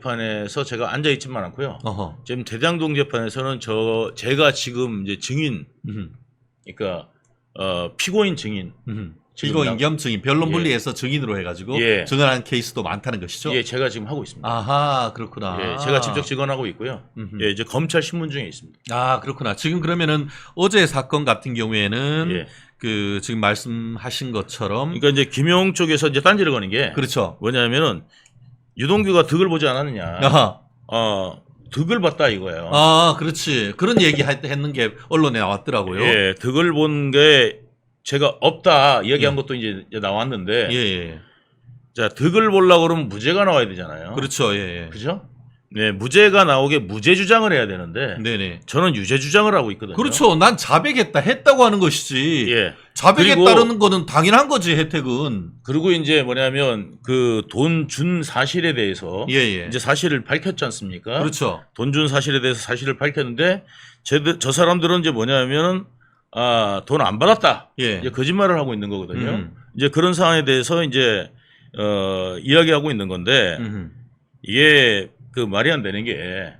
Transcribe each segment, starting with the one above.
재판에서 제가 앉아 있지만 않고요. 어허. 지금 대장동 재판에서는 제가 지금 이제 증인, 그러니까 피고인 증인, 피고인 겸 증인, 변론 예. 분리해서 증인으로 해가지고 예. 증언하는 케이스도 많다는 것이죠. 예, 제가 지금 하고 있습니다. 아하, 그렇구나. 예, 제가 직접 증언하고 있고요. 예, 이제 검찰 신문 중에 있습니다. 아, 그렇구나. 지금 그러면은 어제 사건 같은 경우에는 예. 그 지금 말씀하신 것처럼 그러니까 이제 김용 쪽에서 이제 딴지를 거는 게 그렇죠. 뭐냐면은 유동규가 득을 보지 않았느냐. 아하. 득을 봤다 이거예요. 아, 그렇지. 그런 얘기 했는 게 언론에 나왔더라고요. 예, 득을 본 게 제가 없다 이야기한 것도 이제 나왔는데, 예. 자 득을 보려고 그러면 무죄가 나와야 되잖아요. 그렇죠. 예. 그죠? 네, 무죄가 나오게 무죄 주장을 해야 되는데, 네네. 저는 유죄 주장을 하고 있거든요. 그렇죠. 난 자백했다 했다고 하는 것이지. 예. 자백했다는 거는 당연한 거지, 혜택은. 그리고 이제 뭐냐면 그 돈 준 사실에 대해서 예. 이제 사실을 밝혔지 않습니까? 그렇죠. 돈 준 사실에 대해서 사실을 밝혔는데 저 사람들은 이제 뭐냐면 돈 안 받았다. 예. 이제 거짓말을 하고 있는 거거든요. 이제 그런 상황에 대해서 이제 이야기하고 있는 건데 이게 그 말이 안 되는 게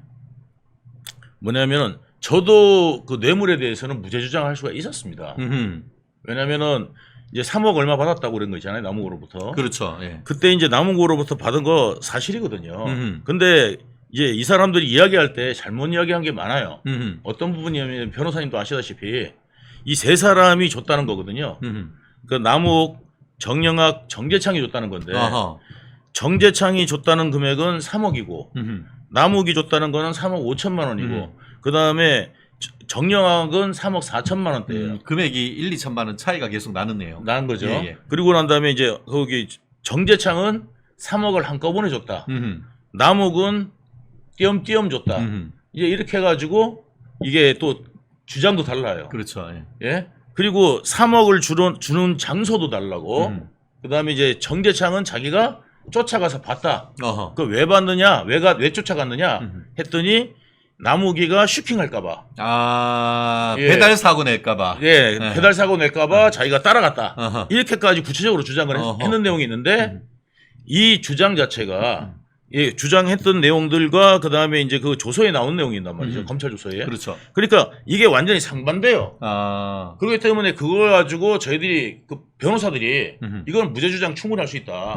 뭐냐면은 저도 그 뇌물에 대해서는 무죄 주장할 수가 있었습니다. 왜냐면은 이제 3억 얼마 받았다고 그런 거 있잖아요. 남욱으로부터. 그렇죠. 예. 그때 이제 남욱으로부터 받은 거 사실이거든요. 근데 이제 이 사람들이 이야기할 때 잘못 이야기한 게 많아요. 어떤 부분이냐면 변호사님도 아시다시피 이 세 사람이 줬다는 거거든요. 그 남욱, 정영학, 정재창이 줬다는 건데 아하. 정재창이 줬다는 금액은 3억이고 남욱이 줬다는 거는 3억 5천만 원이고 그 다음에 정영학은 3억 4천만 원대예요. 금액이 1, 2천만 원 차이가 계속 나는네요. 나는 거죠. 예. 그리고 난 다음에 이제 거기 정재창은 3억을 한꺼번에 줬다. 남욱은 띄엄띄엄 줬다. 이제 이렇게 해가지고 이게 또 주장도 달라요. 그렇죠. 예. 예. 그리고 3억을 주는 장소도 달라고. 그 다음에 이제 정재창은 자기가 쫓아가서 봤다. 그 왜 봤느냐? 왜 쫓아갔느냐? 했더니 남욱이가 슈킹할까봐. 예. 배달 사고 낼까봐. 예. 배달 사고 낼까봐 자기가 따라갔다. 어허. 이렇게까지 구체적으로 주장을 했는 내용이 있는데 이 주장 자체가 예, 주장했던 내용들과 그 다음에 이제 그 조서에 나온 내용이 있단 말이죠. 검찰 조서에. 그렇죠. 그러니까 이게 완전히 상반돼요. 그렇기 때문에 그걸 가지고 저희들이 그 변호사들이 이건 무죄 주장 충분히 할 수 있다.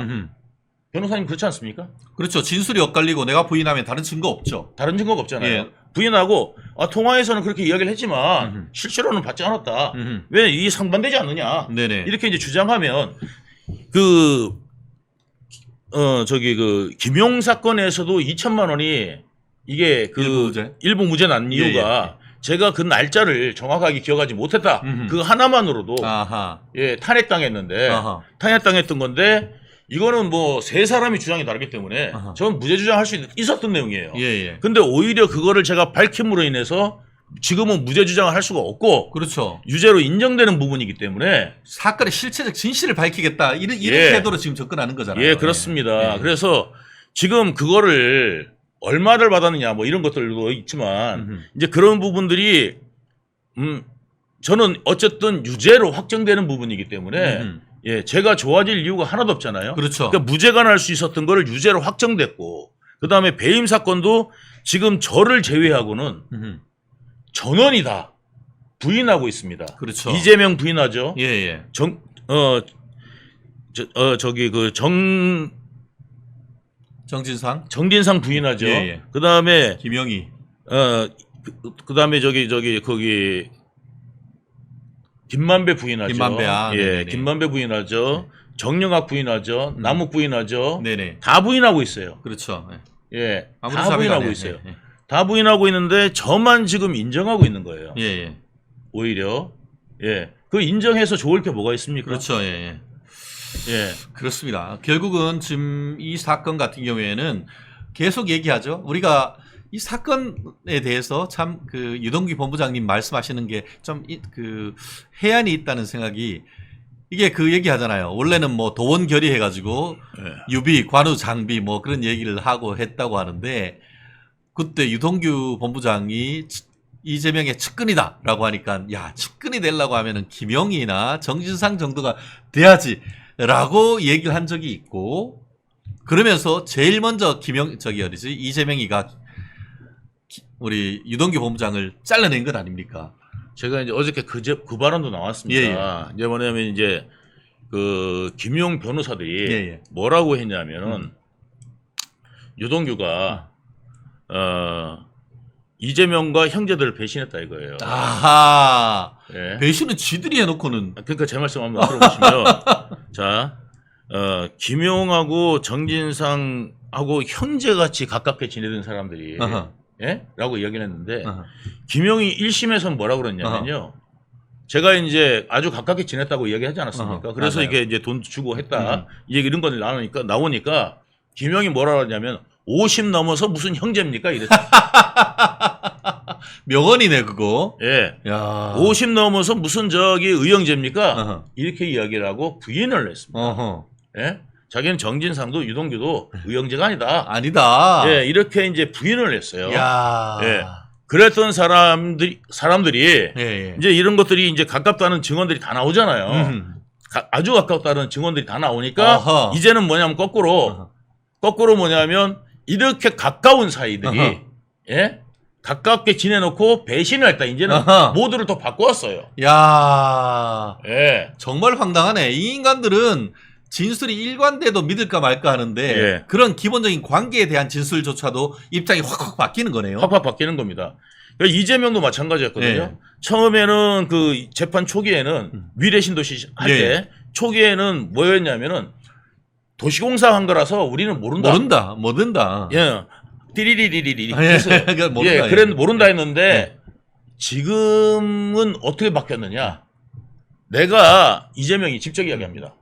변호사님 그렇지 않습니까? 그렇죠. 진술이 엇갈리고 내가 부인하면 다른 증거 없죠. 다른 증거가 없잖아요. 예. 부인하고 통화에서는 그렇게 이야기를 했지만 실제로는 받지 않았다. 왜 이 상반되지 않느냐. 네네. 이렇게 이제 주장하면 그 김용 사건에서도 2천만 원이 이게 그 일부 무죄 난 이유가 제가 그 날짜를 정확하게 기억하지 못했다. 그 하나만으로도 예, 탄핵당했는데 탄핵당했던 건데 이거는 뭐 세 사람이 주장이 다르기 때문에 저는 무죄 주장할 수 있었던 내용이에요. 근데 오히려 그거를 제가 밝힘으로 인해서 지금은 무죄 주장을 할 수가 없고 그렇죠. 유죄로 인정되는 부분이기 때문에 사건의 실체적 진실을 밝히겠다 이런 예. 태도로 지금 접근하는 거잖아요. 예, 그렇습니다. 그래서 지금 그거를 얼마를 받았느냐 뭐 이런 것들도 있지만 이제 그런 부분들이 저는 어쨌든 유죄로 확정되는 부분이기 때문에 예, 제가 좋아질 이유가 하나도 없잖아요. 그렇죠. 그러니까 무죄가 날 수 있었던 거를 유죄로 확정됐고 그다음에 배임 사건도 지금 저를 제외하고는 전원이 다 부인하고 있습니다. 그렇죠. 이재명 부인하죠. 예. 정진상 부인하죠. 예. 그다음에 김영희. 그다음에 거기 김만배 부인하죠. 김만배, 예, 김만배 부인하죠. 정영학 부인하죠. 남욱 부인하죠. 네네. 다 부인하고 있어요. 그렇죠. 예, 다 부인하고 있어요. 다 부인하고 있는데 저만 지금 인정하고 있는 거예요. 예. 오히려 예, 그 인정해서 좋을 게 뭐가 있습니까? 그렇죠. 예. 그렇습니다. 결국은 지금 이 사건 같은 경우에는 계속 얘기하죠. 우리가 이 사건에 대해서 참 그 유동규 본부장님 말씀하시는 게 좀 그 해안이 있다는 생각이 이게 그 얘기 하잖아요. 원래는 뭐 도원 결의해가지고 유비, 관우, 장비 뭐 그런 얘기를 하고 했다고 하는데 그때 유동규 본부장이 이재명의 측근이다라고 하니까 야 측근이 되려고 하면은 김영희나 정진상 정도가 돼야지라고 얘기를 한 적이 있고 그러면서 제일 먼저 이재명이가 우리 유동규 본부장을 잘라낸 것 아닙니까? 제가 이제 어저께 그 발언도 나왔습니다. 예. 이제 뭐냐면 이제 그 김용 변호사들이 예. 뭐라고 했냐면은 유동규가 이재명과 형제들을 배신했다 이거예요. 아하. 예. 배신은 지들이 해놓고는. 그러니까 제 말씀 한번 들어보시면 자, 김용하고 정진상하고 형제같이 가깝게 지내던 사람들이 아하. 예? 라고 이야기를 했는데 아하. 김용이 1심에서는 뭐라고 그랬냐면요. 제가 이제 아주 가깝게 지냈다고 이야기하지 않았습니까? 그래서 맞아요. 이게 이제 돈 주고 했다. 이제 이런 걸 나오니까 김용이 뭐라고 하냐면 50 넘어서 무슨 형제입니까? 이랬어요. 명언이네 그거. 예. 야. 50 넘어서 무슨 의형제입니까? 아하. 이렇게 이야기를 하고 부인을 했습니다. 어허. 예? 자기는 정진상도 유동규도 의형제가 아니다. 아니다. 예, 이렇게 이제 부인을 했어요. 야. 예. 그랬던 사람들이 예. 이제 이런 것들이 이제 가깝다는 증언들이 다 나오잖아요. 음. 아주 가깝다는 증언들이 다 나오니까 어허. 이제는 뭐냐면 거꾸로 뭐냐면 이렇게 가까운 사이들이 어허. 예? 가깝게 지내놓고 배신을 했다. 이제는 어허. 모두를 또 바꾸었어요. 야. 예. 정말 황당하네. 이 인간들은 진술이 일관돼도 믿을까 말까 하는데 예. 그런 기본적인 관계에 대한 진술조차도 입장이 확확 바뀌는 거네요. 확확 바뀌는 겁니다. 그러니까 이재명도 마찬가지였거든요. 예. 처음에는 그 재판 초기에는 위례신 도시 할 때 예. 초기에는 뭐였냐면은 도시공사 한 거라서 우리는 모른다. 모른다. 예. 띠리리리리리 예. 했어요. 그러니까 모른다. 예, 그래 모른다 했는데 지금은 어떻게 바뀌었느냐? 내가 이재명이 직접 이야기합니다.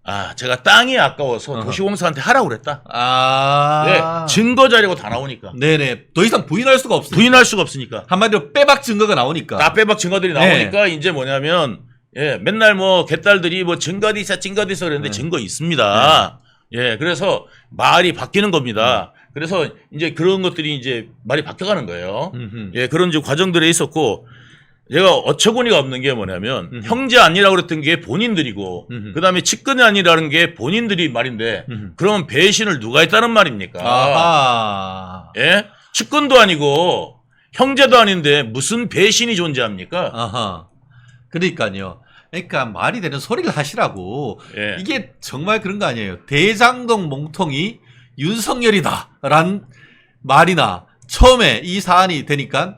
아, 제가 땅이 아까워서 어허. 도시공사한테 하라고 그랬다. 아. 네, 증거 자료가 다 나오니까. 네네. 더 이상 부인할 수가 없으니까. 부인할 수가 없으니까. 한마디로 빼박 증거가 나오니까. 다 빼박 증거들이 나오니까 이제 뭐냐면 예, 맨날 뭐 개딸들이 뭐 증거도 있어 그랬는데 증거 있습니다. 예, 그래서 말이 바뀌는 겁니다. 그래서 이제 그런 것들이 이제 말이 바뀌어가는 거예요. 예, 그런 이제 과정들이 있었고 얘가 어처구니가 없는 게 뭐냐면 형제 아니라고 그랬던 게 본인들이고 그다음에 측근이 아니라는 게 본인들이 말인데 그러면 배신을 누가 했다는 말입니까? 아하. 예? 측근도 아니고 형제도 아닌데 무슨 배신이 존재합니까? 아하. 그러니까요. 그러니까 말이 되는 소리를 하시라고. 예. 이게 정말 그런 거 아니에요. 대장동 몽통이 윤석열이다라는 말이나 처음에 이 사안이 되니까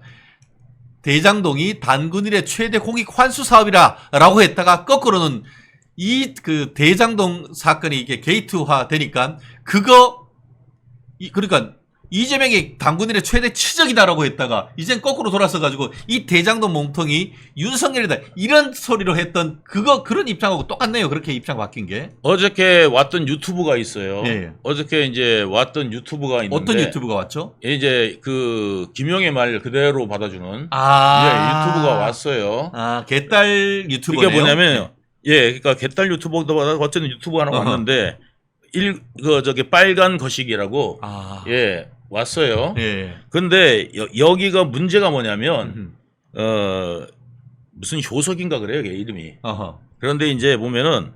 대장동이 단군일의 최대 공익 환수 사업이라라고 했다가 거꾸로는 이 그 대장동 사건이 이게 게이트화 되니까 그러니까 이재명이 단군일의 최대 치적이다라고 했다가 이젠 거꾸로 돌아서 가지고 이 대장동 몽통이 윤석열이다 이런 소리로 했던 그런 입장하고 똑같네요. 그렇게 입장 바뀐 게. 어저께 왔던 유튜브가 있어요. 예. 어저께 이제 왔던 유튜브가 있는데 어떤 유튜브가 왔죠? 이제 그 김용의 말 그대로 받아주는 예, 유튜브가 왔어요. 아, 개딸 유튜버네요. 이게 뭐냐면 예, 그러니까 개딸 유튜버도 어쨌든 유튜브 하나 왔는데 저기 빨간 거시기라고 예, 왔어요. 예. 근데 여기가 문제가 뭐냐면 무슨 효석인가 그래요, 걔 이름이. 어허. 그런데 이제 보면은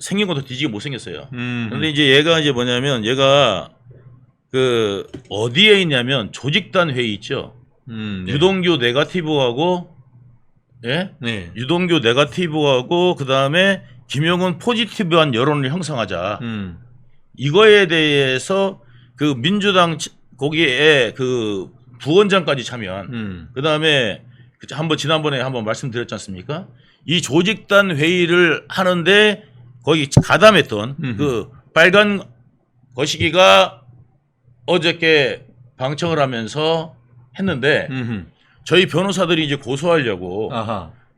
생긴 것도 뒤지게 못생겼어요. 그런데 이제 얘가 이제 뭐냐면 얘가 그 어디에 있냐면 조직단 회의 있죠. 네. 유동규 네거티브하고 예? 네. 유동규 네거티브하고 그다음에 김용은 포지티브한 여론을 형성하자. 이거에 대해서 그 민주당 거기에 그 부원장까지 참여한 그다음에 지난번에 한번 말씀드렸지 않습니까? 이 조직단 회의를 하는데 거기 가담했던 그 빨간 거시기가 어저께 방청을 하면서 했는데 저희 변호사들이 이제 고소하려고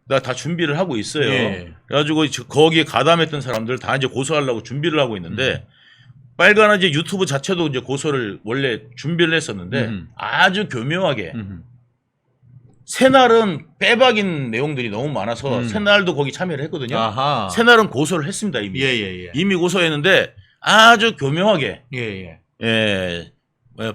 다 준비를 하고 있어요. 예. 그래가지고 거기에 가담했던 사람들 다 이제 고소하려고 준비를 하고 있는데 빨간 이제 유튜브 자체도 이제 고소를 원래 준비를 했었는데 아주 교묘하게 새날은 빼박인 내용들이 너무 많아서 새날도 거기 참여를 했거든요. 아하. 새날은 고소를 했습니다 이미. 예. 이미 고소했는데 아주 교묘하게 예.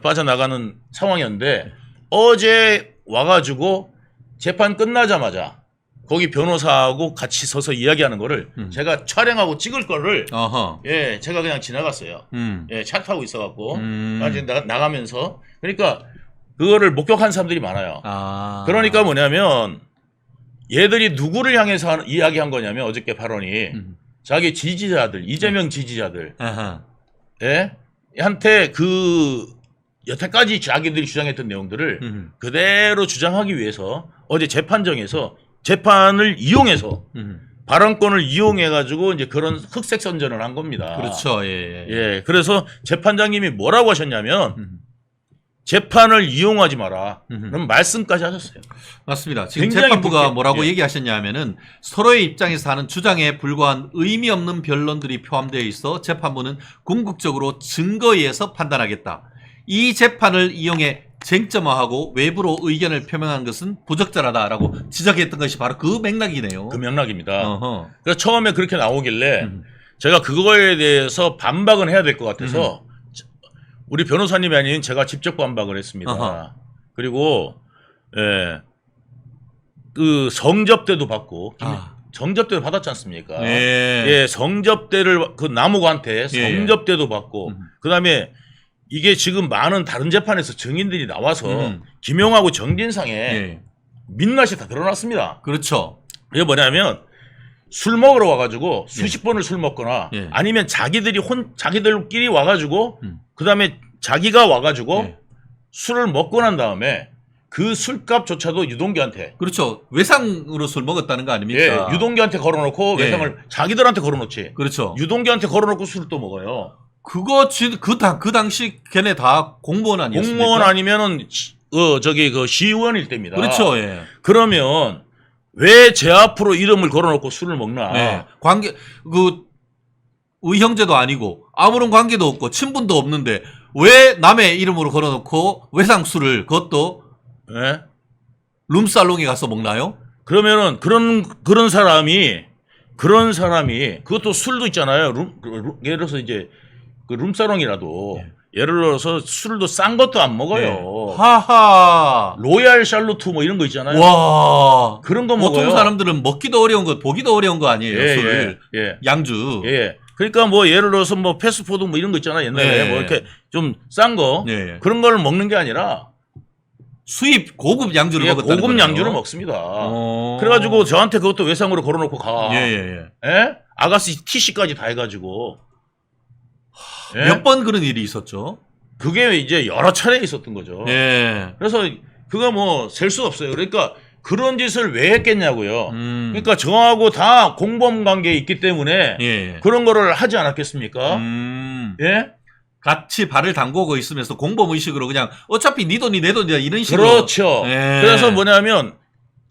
빠져나가는 상황이었는데 어제 와가지고 재판 끝나자마자 거기 변호사하고 같이 서서 이야기하는 거를 제가 촬영하고 찍을 거를 어허. 예, 제가 그냥 지나갔어요. 예, 차 타고 있어갖고 이제 나가면서 그러니까 그거를 목격한 사람들이 많아요. 아. 그러니까 뭐냐면 얘들이 누구를 향해서 이야기한 거냐면 어저께 발언이 자기 지지자들, 이재명 지지자들, 아하. 예, 한테 그 여태까지 자기들이 주장했던 내용들을 그대로 주장하기 위해서 어제 재판정에서 재판을 이용해서 발언권을 이용해가지고 이제 그런 흑색 선전을 한 겁니다. 그렇죠. 예. 예, 그래서 재판장님이 뭐라고 하셨냐면 재판을 이용하지 마라. 그럼 말씀까지 하셨어요. 맞습니다. 지금 굉장히 재판부가 그렇게, 뭐라고 예. 얘기하셨냐면은 서로의 입장에서 하는 주장에 불과한 의미 없는 변론들이 포함되어 있어 재판부는 궁극적으로 증거에 의해서 판단하겠다. 이 재판을 이용해 쟁점화하고 외부로 의견을 표명한 것은 부적절하다라고 지적했던 것이 바로 그 맥락이네요. 그 맥락입니다. 어허. 그래서 처음에 그렇게 나오길래 제가 그거에 대해서 반박은 해야 될 것 같아서 우리 변호사님이 아닌 제가 직접 반박을 했습니다. 어허. 그리고 예, 그 성접대도 받고 성접대를 받았지 않습니까? 예. 예, 성접대를 그 남욱한테 성접대도 받고 그다음에 이게 지금 많은 다른 재판에서 증인들이 나와서 김용하고 정진상에 예. 민낯이 다 드러났습니다. 그렇죠. 이게 뭐냐면 술 먹으러 와가지고 수십 번을 술 먹거나 예. 아니면 자기들끼리 와가지고 그다음에 자기가 와가지고 예. 술을 먹고 난 다음에 그 술값조차도 유동규한테 그렇죠. 외상으로 술 먹었다는 거 아닙니까? 예, 유동규한테 걸어놓고 예. 외상을 자기들한테 걸어놓지. 그렇죠. 유동규한테 걸어놓고 술을 또 먹어요. 그거 그 당시 걔네 다 공무원 아니었습니까? 공무원 아니면은 그 시의원일 때입니다. 그렇죠. 예. 그러면 왜 제 앞으로 이름을 걸어놓고 술을 먹나? 예. 관계 그 의형제도 아니고 아무런 관계도 없고 친분도 없는데 왜 남의 이름으로 걸어놓고 외상술을 그것도 예? 룸살롱에 가서 먹나요? 그러면은 그런 사람이 그것도 술도 있잖아요. 예를 들어서 이제 그 룸사롱이라도 예를 들어서 술도 싼 것도 안 먹어요. 하하. 로얄 샬루트 뭐 이런 거 있잖아요. 와. 그런 거 먹어요. 보통 사람들은 먹기도 어려운 거 보기도 어려운 거 아니에요. 술을. 예. 양주. 예. 그러니까 뭐 예를 들어서 뭐 패스트푸드 뭐 이런 거 있잖아요. 옛날에 예. 뭐 이렇게 좀 싼 거 예. 그런 걸 먹는 게 아니라 수입 고급 양주를 예, 먹었다는 고급 거네요. 양주를 먹습니다. 그래가지고 저한테 그것도 외상으로 걸어놓고 가. 예. 예? 아가씨 TC까지 다 해가지고. 예? 몇 번 그런 일이 있었죠. 그게 이제 여러 차례 있었던 거죠. 예. 그래서 그거 뭐 셀 수 없어요. 그러니까 그런 짓을 왜 했겠냐고요. 그러니까 저하고 다 공범 관계에 있기 때문에 예. 그런 거를 하지 않았겠습니까? 예? 같이 발을 담그고 있으면서 공범 의식으로 그냥 어차피 네 돈이 내 돈이야 이런 식으로. 그렇죠. 예. 그래서 뭐냐면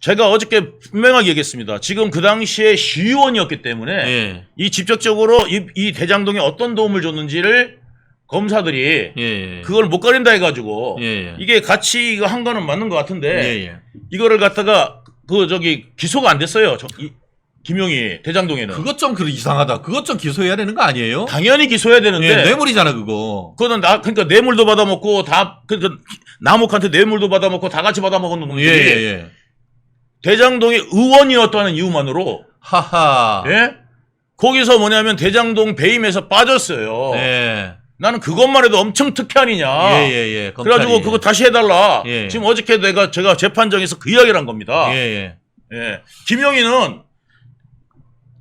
제가 어저께 분명하게 얘기했습니다. 지금 그 당시에 시의원이었기 때문에 예. 이 직접적으로 이 대장동에 어떤 도움을 줬는지를 검사들이 예. 그걸 못 가린다 해가지고 예. 이게 같이 이거 한 거는 맞는 것 같은데 예. 이거를 갖다가 기소가 안 됐어요. 김용희 대장동에는. 그것 좀 이상하다. 그것 좀 기소해야 되는 거 아니에요? 당연히 기소해야 되는데. 예, 뇌물이잖아 그거. 그거는 그러니까 뇌물도 받아먹고 그러니까 남욱한테 뇌물도 받아먹고 다 같이 받아먹은 놈들이 예. 대장동의 의원이었다는 이유만으로 하하. 예? 거기서 뭐냐면 대장동 배임에서 빠졌어요. 예. 나는 그것만 해도 엄청 특혜아니냐. 예. 그래가지고 그거 다시 해달라. 예. 지금 어저께 제가 재판정에서 그 이야기를 한 겁니다. 예. 김용희는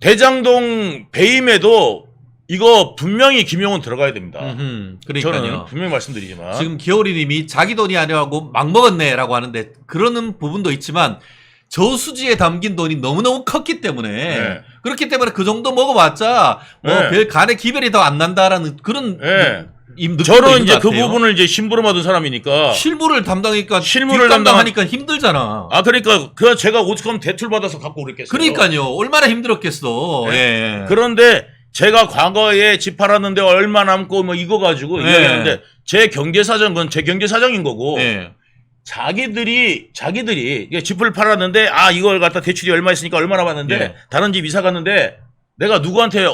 대장동 배임에도 이거 분명히 김용은 들어가야 됩니다. 그러니까요. 저는 분명히 말씀드리지만 지금 기호리님이 자기 돈이 아니라고 막 먹었네라고 하는데 그러는 부분도 있지만 저수지에 담긴 돈이 너무너무 컸기 때문에 네. 그렇기 때문에 그 정도 먹어봤자 뭐 네. 별 간의 기별이 더 안 난다라는 그런 느낌도 저는 있는 이제 것 그 같아요. 부분을 이제 심부름 하던 사람이니까 실무를 담당하니까 실무를 담당하니까 힘들잖아. 그러니까 그 제가 오죽하면 대출 받아서 갖고 그랬겠어요. 그러니까요. 얼마나 힘들었겠어. 네. 예. 그런데 제가 과거에 집 팔았는데 얼마 남고 뭐 이거 가지고 네. 이야기하는데 제 경제 사정은 제 경제 사정인 거고 예. 자기들이 이게 집을 팔았는데 이걸 갖다 대출이 얼마 있으니까 얼마나 받는데 예. 다른 집 이사 갔는데 내가 누구한테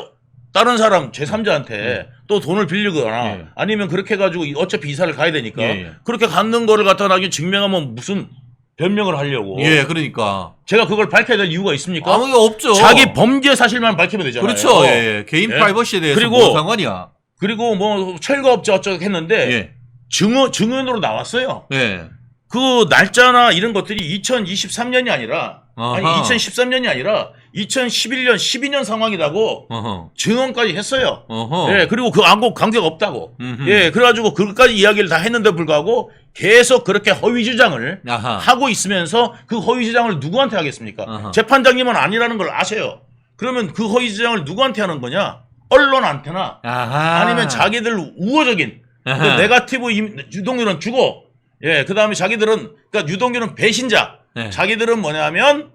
다른 사람 제3자한테 또 돈을 빌리거나 예. 아니면 그렇게 해가지고 어차피 이사를 가야 되니까 예. 그렇게 갖는 거를 갖다 나중에 증명하면 무슨 변명을 하려고. 예, 그러니까 제가 그걸 밝혀야 될 이유가 있습니까? 아무 게 없죠. 자기 범죄 사실만 밝히면 되잖아요. 그렇죠. 예. 개인 예? 프라이버시에 대해서 그리고 뭐 상관이야. 그리고 뭐 철거업체 어쩌고 했는데 예. 증언으로 나왔어요. 예. 그 날짜나 이런 것들이 2023년이 아니라 아니 아하. 2013년이 아니라 2011년, 12년 상황이라고 어허. 증언까지 했어요. 어허. 예, 그리고 그 안고 관계가 없다고. 음흠. 예, 그래가지고 그것까지 이야기를 다 했는데 불구하고 계속 그렇게 허위 주장을 아하. 하고 있으면서 그 허위 주장을 누구한테 하겠습니까? 아하. 재판장님은 아니라는 걸 아셔요. 그러면 그 허위 주장을 누구한테 하는 거냐? 언론한테나 아하. 아니면 자기들 우호적인 그 아하. 네거티브 유동규는 주고, 예, 그 다음에 자기들은, 그러니까 유동규는 배신자. 네. 자기들은 뭐냐면,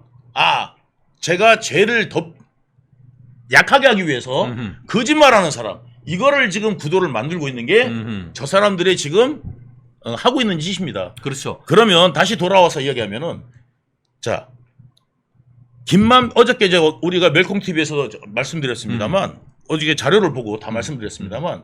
제가 죄를 더 약하게 하기 위해서 음흠. 거짓말하는 사람. 이거를 지금 구도를 만들고 있는 게 저 음흠. 사람들의 지금 하고 있는 짓입니다. 그렇죠. 그러면 다시 돌아와서 이야기하면은, 자, 어저께 우리가 멜콩TV에서 말씀드렸습니다만, 어저께 자료를 보고 다 말씀드렸습니다만,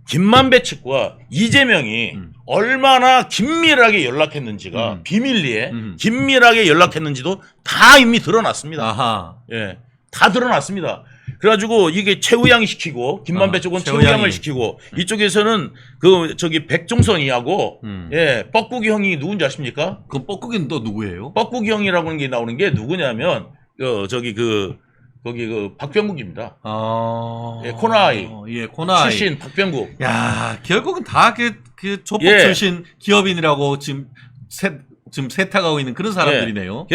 김만배 측과 이재명이 얼마나 긴밀하게 연락했는지가 비밀리에 긴밀하게 연락했는지도 다 이미 드러났습니다. 아하. 예, 다 드러났습니다. 그래가지고 이게 최우양이 시키고 김만배 쪽은 최우양을 시키고 이쪽에서는 백종선이하고 예, 뻐꾸기 형이 누군지 아십니까? 그 뻐꾸기는 또 누구예요? 뻐꾸기 형이라고 하는 게 나오는 게 누구냐면 거기 박병국입니다. 예, 코나아이. 예, 코나아이. 출신 박병국. 야, 결국은 다 그 조폭 예. 출신 기업인이라고 지금 세탁하고 있는 그런 사람들이네요.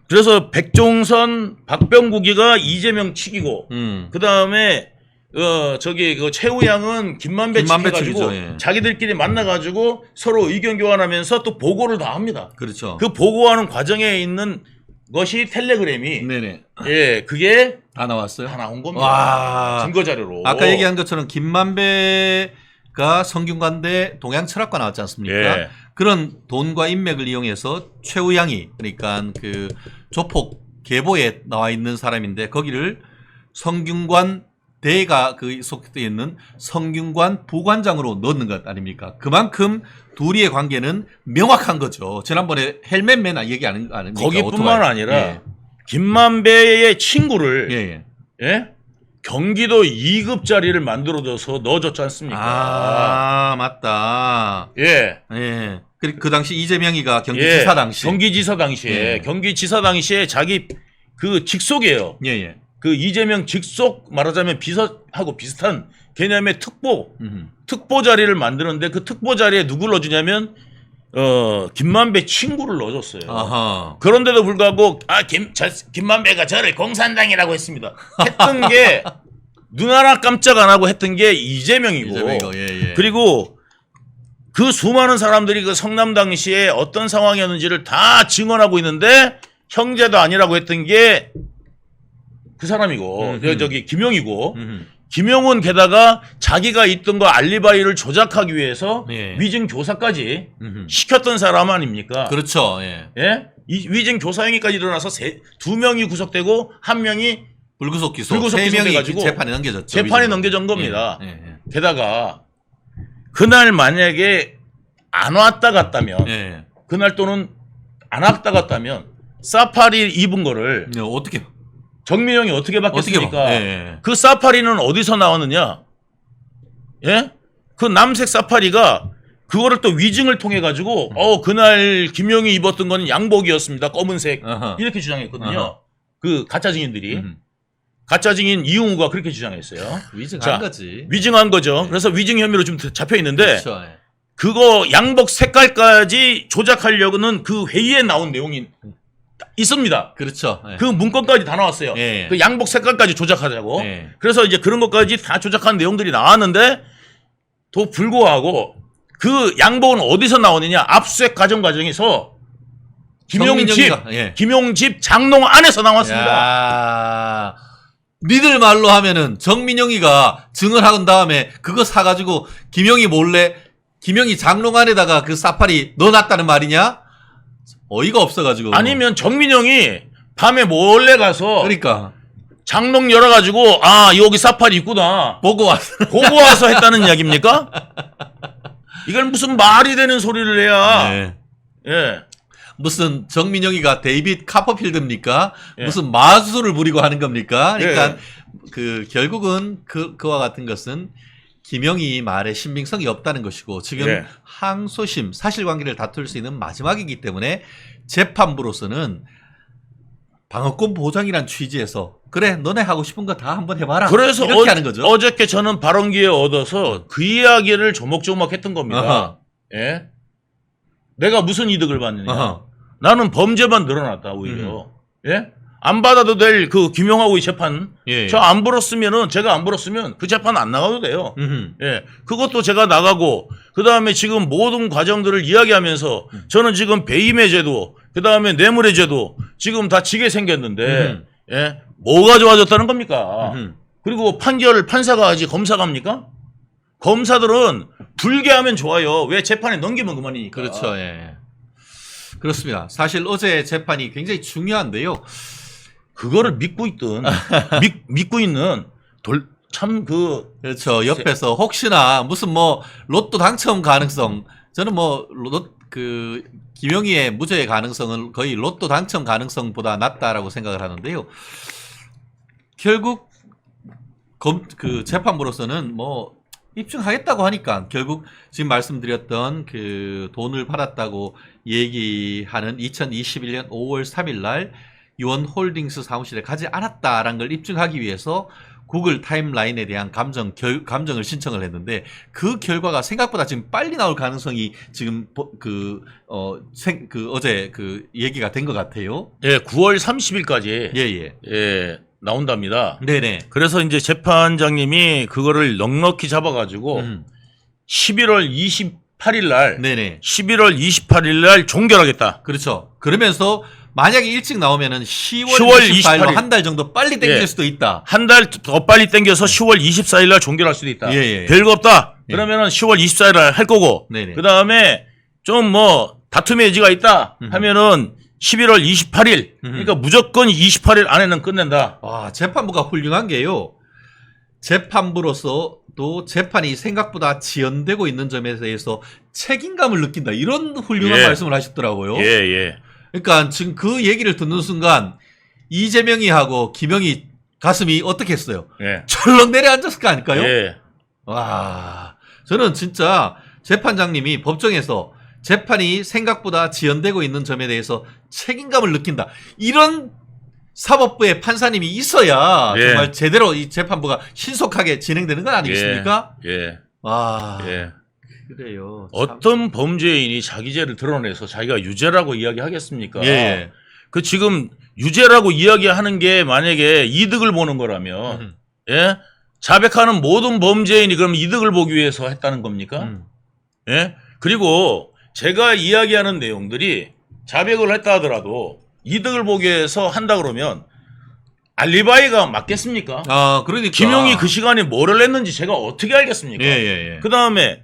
그래서 백종선, 박병국이가 이재명 측이고, 그 다음에 그 최우양은 김만배 측이가지고 측이죠, 예. 자기들끼리 만나가지고 서로 의견 교환하면서 또 보고를 다 합니다. 그렇죠. 그 보고하는 과정에 있는 것이 텔레그램이 네네. 예, 그게 다 나왔어요? 다 나온 겁니다. 와. 증거 자료로. 아까 얘기한 것처럼 김만배가 성균관대 동양철학과 나왔지 않습니까? 예. 그런 돈과 인맥을 이용해서 최우양이 그러니까 그 조폭 계보에 나와 있는 사람인데 거기를 성균관 대가 그 속해 있는 성균관 부관장으로 넣는 것 아닙니까? 그만큼 둘이의 관계는 명확한 거죠. 지난번에 헬멧맨 얘기 안 합니까? 거기뿐만 아니라 예. 김만배의 친구를 예. 예? 경기도 2급 자리를 만들어줘서 넣어줬지 않습니까? 아, 맞다. 예. 예. 그 당시 이재명이가 경기지사 당시. 경기지사 당시에 예. 경기지사 당시에 자기 그 직속이에요. 예. 그 이재명 직속 말하자면 비서하고 비슷한 개념의 특보 자리를 만드는데 그 특보 자리에 누구를 넣어주냐면 김만배 친구를 넣어줬어요. 아하. 그런데도 불구하고 김만배가 저를 공산당이라고 했습니다. 했던 게 눈 하나 깜짝 안 하고 했던 게 이재명이고 예. 그리고 그 수많은 사람들이 그 성남 당시에 어떤 상황이었는지를 다 증언하고 있는데 형제도 아니라고 했던 게 그 사람이고 김용이고 김용은 게다가 자기가 있던 거 알리바이를 조작하기 위해서 예. 위증 교사까지 시켰던 사람 아닙니까? 그렇죠. 예. 예? 이 위증 교사 행위까지 일어나서 두 명이 구속되고 한 명이 불구속 기소. 불구속 세 명이 기소돼가지고 재판에 넘겨졌죠. 재판에 넘겨진 겁니다. 예. 게다가 그날 만약에 안 왔다 갔다면 예. 그날 또는 안 왔다 갔다면 사파리 입은 거를 예. 어떻게 정민영이 어떻게 받겠습니까? 예. 그 사파리는 어디서 나왔느냐? 예? 그 남색 사파리가 그거를 또 위증을 통해 가지고 그날 김용이 입었던 거는 양복이었습니다. 검은색. 아하. 이렇게 주장했거든요. 아하. 그 가짜 증인들이. 가짜 증인 이용우가 그렇게 주장했어요. 위증한 거지. 위증한 거죠. 그래서 위증 혐의로 좀 잡혀 있는데 그렇죠. 예. 그거 양복 색깔까지 조작하려고는 그 회의에 나온 내용이 있습니다. 그렇죠. 예. 그 문건까지 다 나왔어요. 예. 그 양복 색깔까지 조작하자고. 예. 그래서 이제 그런 것까지 다 조작한 내용들이 나왔는데 또 불구하고 그 양복은 어디서 나오느냐? 압수수색 과정에서 김용집 장롱 안에서 나왔습니다. 야. 니들 말로 하면은 정민영이가 증언한 다음에 그거 사가지고 김영이 장롱 안에다가 그 사파리 넣어놨다는 말이냐? 어이가 없어가지고. 아니면 정민영이 밤에 몰래 가서 그러니까 장롱 열어가지고 여기 사파리 있구나 보고 와서 했다는 이야기입니까? 이건 무슨 말이 되는 소리를 해야. 네. 예. 무슨 정민영이가 데이빗 카퍼필드입니까? 예. 무슨 마술을 부리고 하는 겁니까? 그러니까 예. 그 결국은 그와 같은 것은 김영희 말에 신빙성이 없다는 것이고 지금 예. 항소심 사실관계를 다툴 수 있는 마지막이기 때문에 재판부로서는 방어권 보장이란 취지에서 그래 너네 하고 싶은 거 다 한번 해봐라. 그래서 이렇게 하는 거죠. 어저께 저는 발언 기회 얻어서 그 이야기를 조목조목 했던 겁니다. 어허. 예? 내가 무슨 이득을 받느냐. 어허. 나는 범죄만 늘어났다 오히려. 예? 안 받아도 될 그 김용하고의 재판. 예. 저 안 불었으면은 제가 안 불었으면 그 재판 안 나가도 돼요. 예. 그것도 제가 나가고 그다음에 지금 모든 과정들을 이야기하면서 저는 지금 배임의 제도 그다음에 뇌물의 제도 지금 다 지게 생겼는데 예? 뭐가 좋아졌다는 겁니까? 그리고 판결을 판사가 하지 검사가 합니까? 검사들은 불개하면 좋아요. 왜 재판에 넘기면 그만이니까. 그렇죠. 예. 그렇습니다. 사실 어제 재판이 굉장히 중요한데요. 그거를 믿고 있든 믿고 있는 참 그렇죠. 옆에서 혹시나 무슨 뭐 로또 당첨 가능성 저는 뭐 김영희의 무죄의 가능성은 거의 로또 당첨 가능성보다 낮다라고 생각을 하는데요. 결국 그 재판부로서는 뭐 입증하겠다고 하니까 결국 지금 말씀드렸던 그 돈을 받았다고 얘기하는 2021년 5월 3일 날 유원홀딩스 사무실에 가지 않았다라는 걸 입증하기 위해서 구글 타임라인에 대한 감정을 신청을 했는데 그 결과가 생각보다 지금 빨리 나올 가능성이 지금 어제 그 얘기가 된 것 같아요. 예, 9월 30일까지 예. 나온답니다. 네네. 그래서 이제 재판장님이 그거를 넉넉히 잡아가지고 11월 28일 날, 네네. 11월 28일 날 종결하겠다. 그렇죠. 그러면서 만약에 일찍 나오면은 10월 28일로 한 달 정도 빨리 땡길 예. 수도 있다. 한 달 더 빨리 땡겨서 10월 24일 날 종결할 수도 있다. 예. 별거 없다. 예. 그러면은 10월 24일 날 할 거고. 네네. 그 다음에 좀 뭐 다툼의 여지가 있다 하면은 11월 28일. 그러니까 무조건 28일 안에는 끝낸다. 와, 재판부가 훌륭한 게요. 재판부로서 또 재판이 생각보다 지연되고 있는 점에 대해서 책임감을 느낀다. 이런 훌륭한 말씀을 하셨더라고요. 예. 그러니까 지금 그 얘기를 듣는 순간 이재명이하고 김영희 가슴이 어떻게 했어요? 예. 철렁 내려앉았을 거 아닐까요? 예. 와, 저는 진짜 재판장님이 법정에서 재판이 생각보다 지연되고 있는 점에 대해서 책임감을 느낀다. 이런 사법부의 판사님이 있어야 예. 정말 제대로 이 재판부가 신속하게 진행되는 건 아니겠습니까? 예. 와, 예. 그래요. 어떤 범죄인이 자기 죄를 드러내서 자기가 유죄라고 이야기하겠습니까? 예. 그 지금 유죄라고 이야기하는 게 만약에 이득을 보는 거라면, 예? 자백하는 모든 범죄인이 그럼 이득을 보기 위해서 했다는 겁니까? 예? 그리고 제가 이야기하는 내용들이 자백을 했다 하더라도 이득을 보기 위해서 한다 그러면 알리바이가 맞겠습니까? 아, 그러니까. 김용이 그 시간에 뭐를 했는지 제가 어떻게 알겠습니까? 예. 그 다음에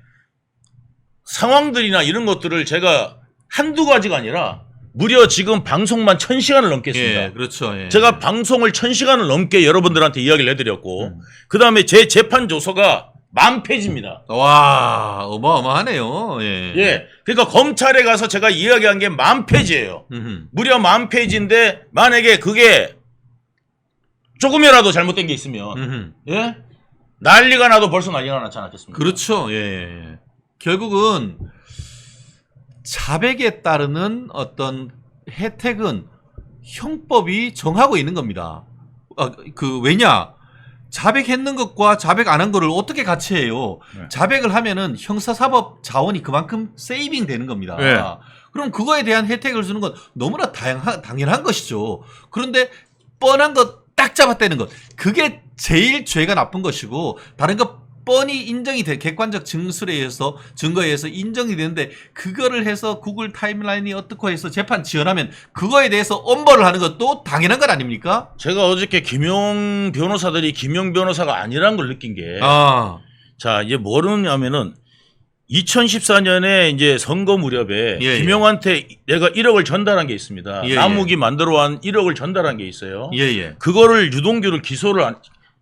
상황들이나 이런 것들을 제가 한두 가지가 아니라 무려 지금 방송만 1000시간을 넘겠습니다. 예, 그렇죠. 예. 제가 방송을 1000시간을 넘게 여러분들한테 이야기를 해드렸고 그 다음에 제 재판 조서가 10,000페이지입니다. 와, 어마어마하네요. 예. 예. 그러니까 검찰에 가서 제가 이야기한 게 10,000페이지예요. 무려 10,000페이지인데 만약에 그게 조금이라도 잘못된 게 있으면 예? 난리가 나도 벌써 난리가 났지 않았겠습니까? 그렇죠. 예. 결국은 자백에 따르는 어떤 혜택은 형법이 정하고 있는 겁니다. 왜냐? 자백했는 것과 자백 안 한 거를 어떻게 같이 해요? 네. 자백을 하면은 형사사법 자원이 그만큼 세이빙 되는 겁니다. 네. 그럼 그거에 대한 혜택을 주는 건 너무나 당연한 것이죠. 그런데 뻔한 것 딱 잡아떼는 것. 그게 제일 죄가 나쁜 것이고 다른 거 뻔히 인정이 돼. 객관적 증거에 의해서 인정이 되는데 그거를 해서 구글 타임라인이 어떻고 해서 재판 지연하면 그거에 대해서 엄벌을 하는 것도 당연한 것 아닙니까? 제가 어저께 김용 변호사들이 김용 변호사가 아니라는 걸 느낀 게 자, 이제 뭐냐면은 2014년에 이제 선거 무렵에 김용한테 내가 1억을 전달한 게 있습니다. 나무기 만들어온 1억을 전달한 게 있어요. 그거를 유동규를 기소를 안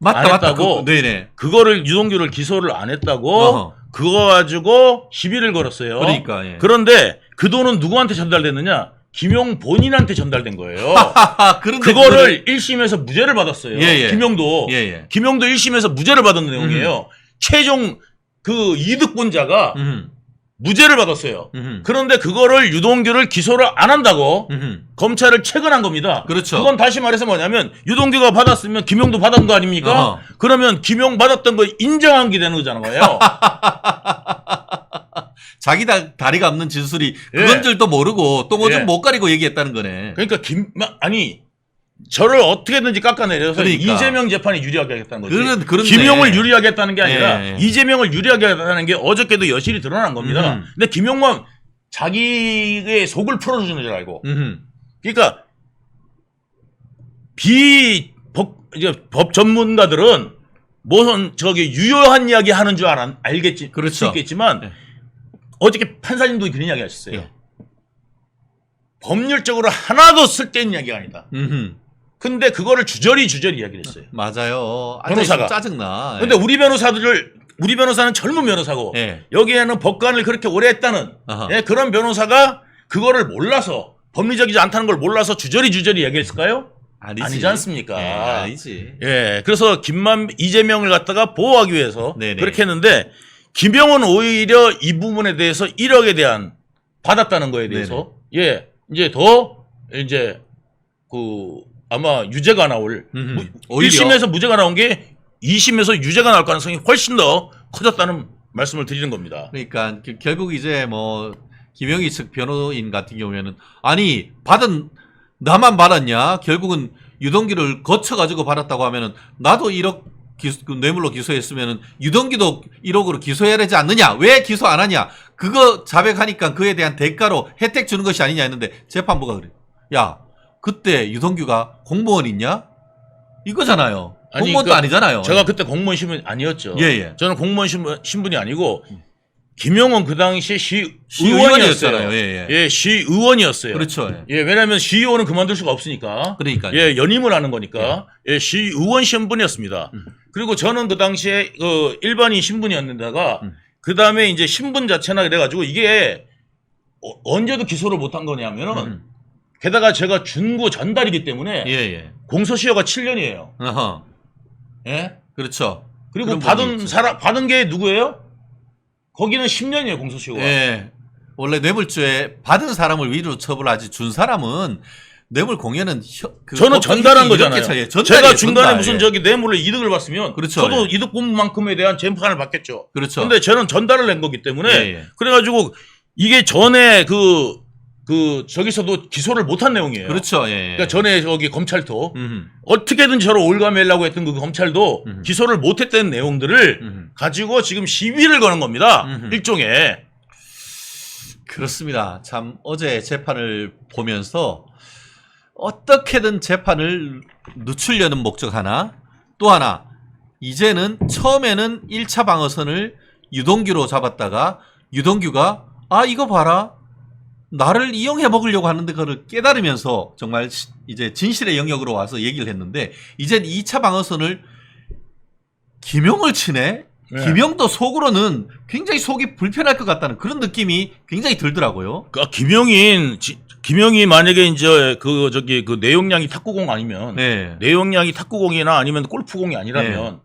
했다고. 네네. 그거를 유동규를 기소를 안 했다고. 그거 가지고 시비를 걸었어요. 그러니까. 그런데 그 돈은 누구한테 전달됐느냐? 김용 본인한테 전달된 거예요. 그런데 그거를 1심에서 무죄를 받았어요. 예, 예. 김용도. 예, 예. 김용도 1심에서 무죄를 받은 내용이에요. 최종 그 이득본자가 무죄를 받았어요. 그런데 그거를 유동규를 기소를 안 한다고 검찰을 체근한 겁니다. 그렇죠. 그건 다시 말해서 뭐냐면 유동규가 받았으면 김용도 받은 거 아닙니까? 그러면 김용 받았던 거 인정한 게 되는 거잖아요. 자기 다리가 없는 진술이 예. 그건 줄도 모르고 또 뭐 좀 예. 못 가리고 얘기했다는 거네. 그러니까 아니 저를 어떻게든지 깎아내려서 그러니까. 이재명 재판이 유리하게 하겠다는 거지. 그런데. 김용을 유리하게 했다는 게 아니라 예. 이재명을 유리하게 했다는 게 어저께도 여실히 드러난 겁니다. 근데 김용만 자기의 속을 풀어주는 줄 알고. 그러니까 법 전문가들은 무슨 저기 유효한 이야기 하는 줄 알겠지. 그렇죠. 수 있겠지만 예. 어저께 판사님도 그런 이야기 하셨어요. 예. 법률적으로 하나도 쓸데있는 이야기가 아니다. 근데 그거를 주저리 이야기를 했어요. 맞아요. 변호사가. 짜증나. 근데 우리 변호사는 젊은 변호사고 예. 여기에는 법관을 그렇게 오래 했다는 예, 그런 변호사가 그거를 몰라서 법리적이지 않다는 걸 몰라서 주저리 얘기했을까요? 아니지 않습니까? 예, 아니지. 예, 그래서 이재명을 갖다가 보호하기 위해서 네네. 그렇게 했는데 김용은 오히려 이 부분에 대해서 1억에 대한 받았다는 거에 대해서 예, 이제 더 이제 그 아마 유죄가 나올 1심에서 무죄가 나온 게 2심에서 유죄가 나올 가능성이 훨씬 더 커졌다는 말씀을 드리는 겁니다. 그러니까 결국 이제 뭐 김영희 측 변호인 같은 경우에는 아니 나만 받았냐? 결국은 유동규를 거쳐가지고 받았다고 하면은 나도 1억 뇌물로 기소했으면은 유동규도 1억으로 기소해야 되지 않느냐? 왜 기소 안 하냐? 그거 자백하니까 그에 대한 대가로 혜택 주는 것이 아니냐 했는데 재판부가 그래. 야, 그때 유동규가 공무원 있냐? 이거잖아요. 공무원도 아니잖아요. 제가 그때 공무원 신분 아니었죠. 예. 저는 공무원 신분이 아니고 김용은 그 당시에 시의원이었잖아요. 예, 시의원이었어요. 그렇죠. 예, 왜냐하면 시의원은 그만둘 수가 없으니까. 그러니까. 예, 연임을 하는 거니까. 예, 시의원 신분이었습니다. 그리고 저는 그 당시에 그 일반인 신분이었는데다가 그 다음에 이제 신분 자체나 그래가지고 이게 언제도 기소를 못한 거냐면은 게다가 제가 준고 전달이기 때문에 공소시효가 7년이에요. 어허. 예, 그렇죠. 그리고 받은 게 누구예요? 거기는 10년이에요, 공소시효가. 예. 원래 뇌물죄 받은 사람을 위로 처벌하지 준 사람은 뇌물 공여는 저는 전달한 거잖아요. 제가 중간에 무슨 저기 뇌물로 이득을 받으면 그렇죠. 저도 이득 본만큼에 대한 재판을 받겠죠. 그렇죠. 근데 저는 전달을 낸 거기 때문에 그래가지고 이게 전에 저기서도 기소를 못한 내용이에요. 그렇죠. 그러니까 전에 저기 검찰도 어떻게든 저를 올가매려고 했던 그 검찰도 기소를 못했던 내용들을 가지고 지금 시비를 거는 겁니다. 일종의. 그렇습니다. 참 어제 재판을 보면서 어떻게든 재판을 늦추려는 목적 하나, 또 하나 이제는 처음에는 1차 방어선을 유동규로 잡았다가 유동규가 이거 봐라. 나를 이용해 먹으려고 하는데 그걸 깨달으면서 정말 이제 진실의 영역으로 와서 얘기를 했는데 이젠 2차 방어선을 김용을 치네. 김용도 속으로는 굉장히 속이 불편할 것 같다는 그런 느낌이 굉장히 들더라고요. 그러니까 김용이 만약에 이제 그 내용량이 탁구공 아니면 내용량이 탁구공이나 아니면 골프공이 아니라면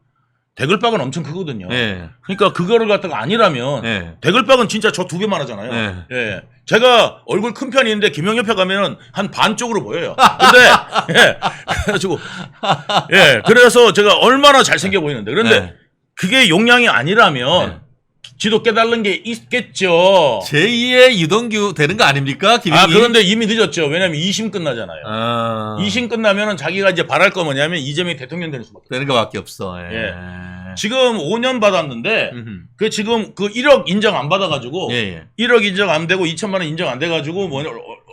대글박은 엄청 크거든요. 그러니까 그거를 갖다가 아니라면 대글박은 진짜 저 2배만 하잖아요. 예. 제가 얼굴 큰 편인데 김용 옆에 가면은 한 반 쪽으로 보여요. 근데 그래가지고 그래서 제가 얼마나 잘생겨 보이는데 그런데 그게 용량이 아니라면 지도 깨달은 게 있겠죠. 제2의 유동규 되는 거 아닙니까? 김용이? 그런데 이미 늦었죠. 왜냐면 2심 끝나잖아요. 2심 끝나면은 자기가 이제 바랄 거 뭐냐면 이재명이 대통령 되는 수밖에 되는 거밖에 없어. 지금 5년 받았는데 그 지금 그 1억 인정 안 받아가지고 1억 인정 안 되고 2천만 원 인정 안 돼가지고 뭐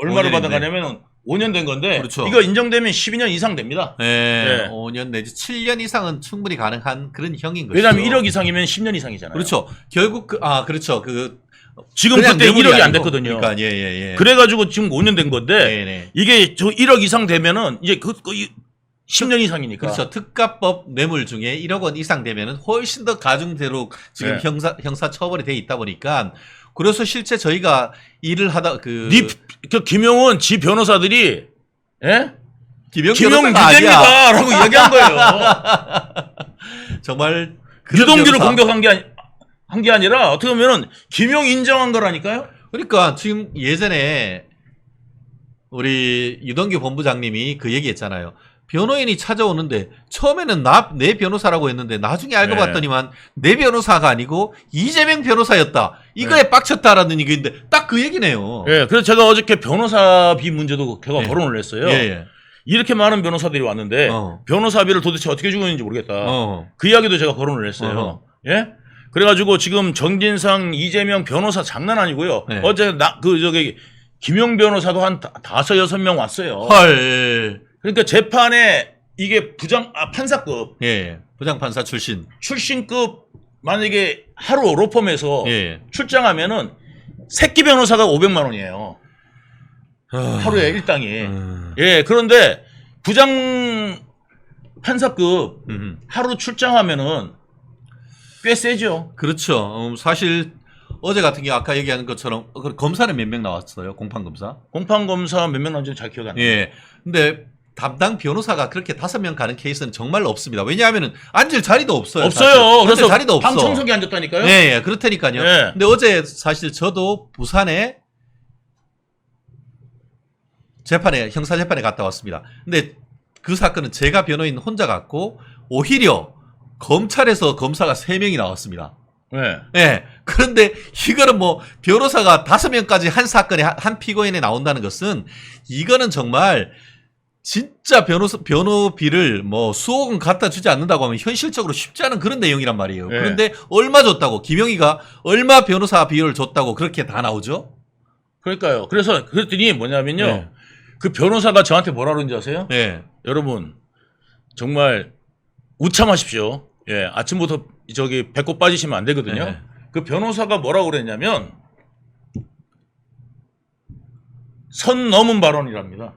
얼마를 받아가냐면은 5년 된 건데 그렇죠. 이거 인정되면 12년 이상 됩니다. 5년 내지 7년 이상은 충분히 가능한 그런 형인 거죠. 왜냐하면 1억 이상이면 10년 이상이잖아요. 그렇죠. 결국 그렇죠. 지금 그때 1억이 안 됐거든요. 그러니까 그래가지고 지금 5년 된 건데 이게 저 1억 이상 되면은 이제 10년 이상이니까. 그렇죠. 특가법 뇌물 중에 1억 원 이상 되면은 훨씬 더 가중대로 지금 네. 형사 처벌이 돼 있다 보니까 그래서 실제 저희가 일을 하다 그 김용은 지 변호사들이 예? 김용 김용 변호사가 아니야. 유죄입니다라고 이야기한 거예요. 정말 그런 유동규를 변호사. 공격한 게 아니라 어떻게 보면은 김용 인정한 거라니까요. 그러니까 지금 예전에 우리 유동규 본부장님이 그 얘기했잖아요. 변호인이 찾아오는데 처음에는 내 변호사라고 했는데 나중에 알고 네. 봤더니만 내 변호사가 아니고 이재명 변호사였다. 이거에 빡쳤다라는 얘기인데 딱 그 얘기네요. 예, 그래서 제가 어저께 변호사비 문제도 제가 거론을 했어요. 예. 이렇게 많은 변호사들이 왔는데 변호사비를 도대체 어떻게 주고 있는지 모르겠다. 그 이야기도 제가 거론을 했어요. 예? 그래가지고 지금 정진상, 이재명 변호사 장난 아니고요. 네. 어제 김용 변호사도 한 5-6명 왔어요. 헐. 그러니까 재판에 이게 판사급, 예. 부장판사 출신급 만약에 하루 로펌에서 예. 출장하면은 새끼 변호사가 500만 원이에요. 하루에 일당이. 예, 그런데 부장 판사급 하루 출장하면은 꽤 세죠. 그렇죠. 사실 어제 같은 경우 아까 얘기하는 것처럼 검사는 몇 명 나왔어요? 공판검사? 공판검사 몇 명 나온지는 잘 기억이 안 나요. 예. 근데 담당 변호사가 그렇게 5명 가는 케이스는 정말 없습니다. 왜냐하면 앉을 자리도 없어요. 없어요. 그래서 자리도 없어. 방청석에 앉았다니까요. 예, 그렇다니까요. 예. 근데 어제 사실 저도 부산에 형사 재판에 갔다 왔습니다. 근데 그 사건은 제가 변호인 혼자 갔고 오히려 검찰에서 검사가 3명이 나왔습니다. 네. 예. 그런데 이거는 뭐 변호사가 5명까지 한 사건에 한 피고인에 나온다는 것은 이거는 정말 진짜 변호비를 뭐 수억 원 갖다 주지 않는다고 하면 현실적으로 쉽지 않은 그런 내용이란 말이에요. 네. 그런데 얼마 줬다고 김영희가 얼마 변호사 비용을 줬다고 그렇게 다 나오죠? 그러니까요. 그랬더니 뭐냐면요. 네. 그 변호사가 저한테 뭐라 그러는지 아세요? 예. 여러분 정말 우참하십시오. 예, 아침부터 배꼽 빠지시면 안 되거든요. 네. 그 변호사가 뭐라고 그랬냐면 선 넘은 발언이랍니다.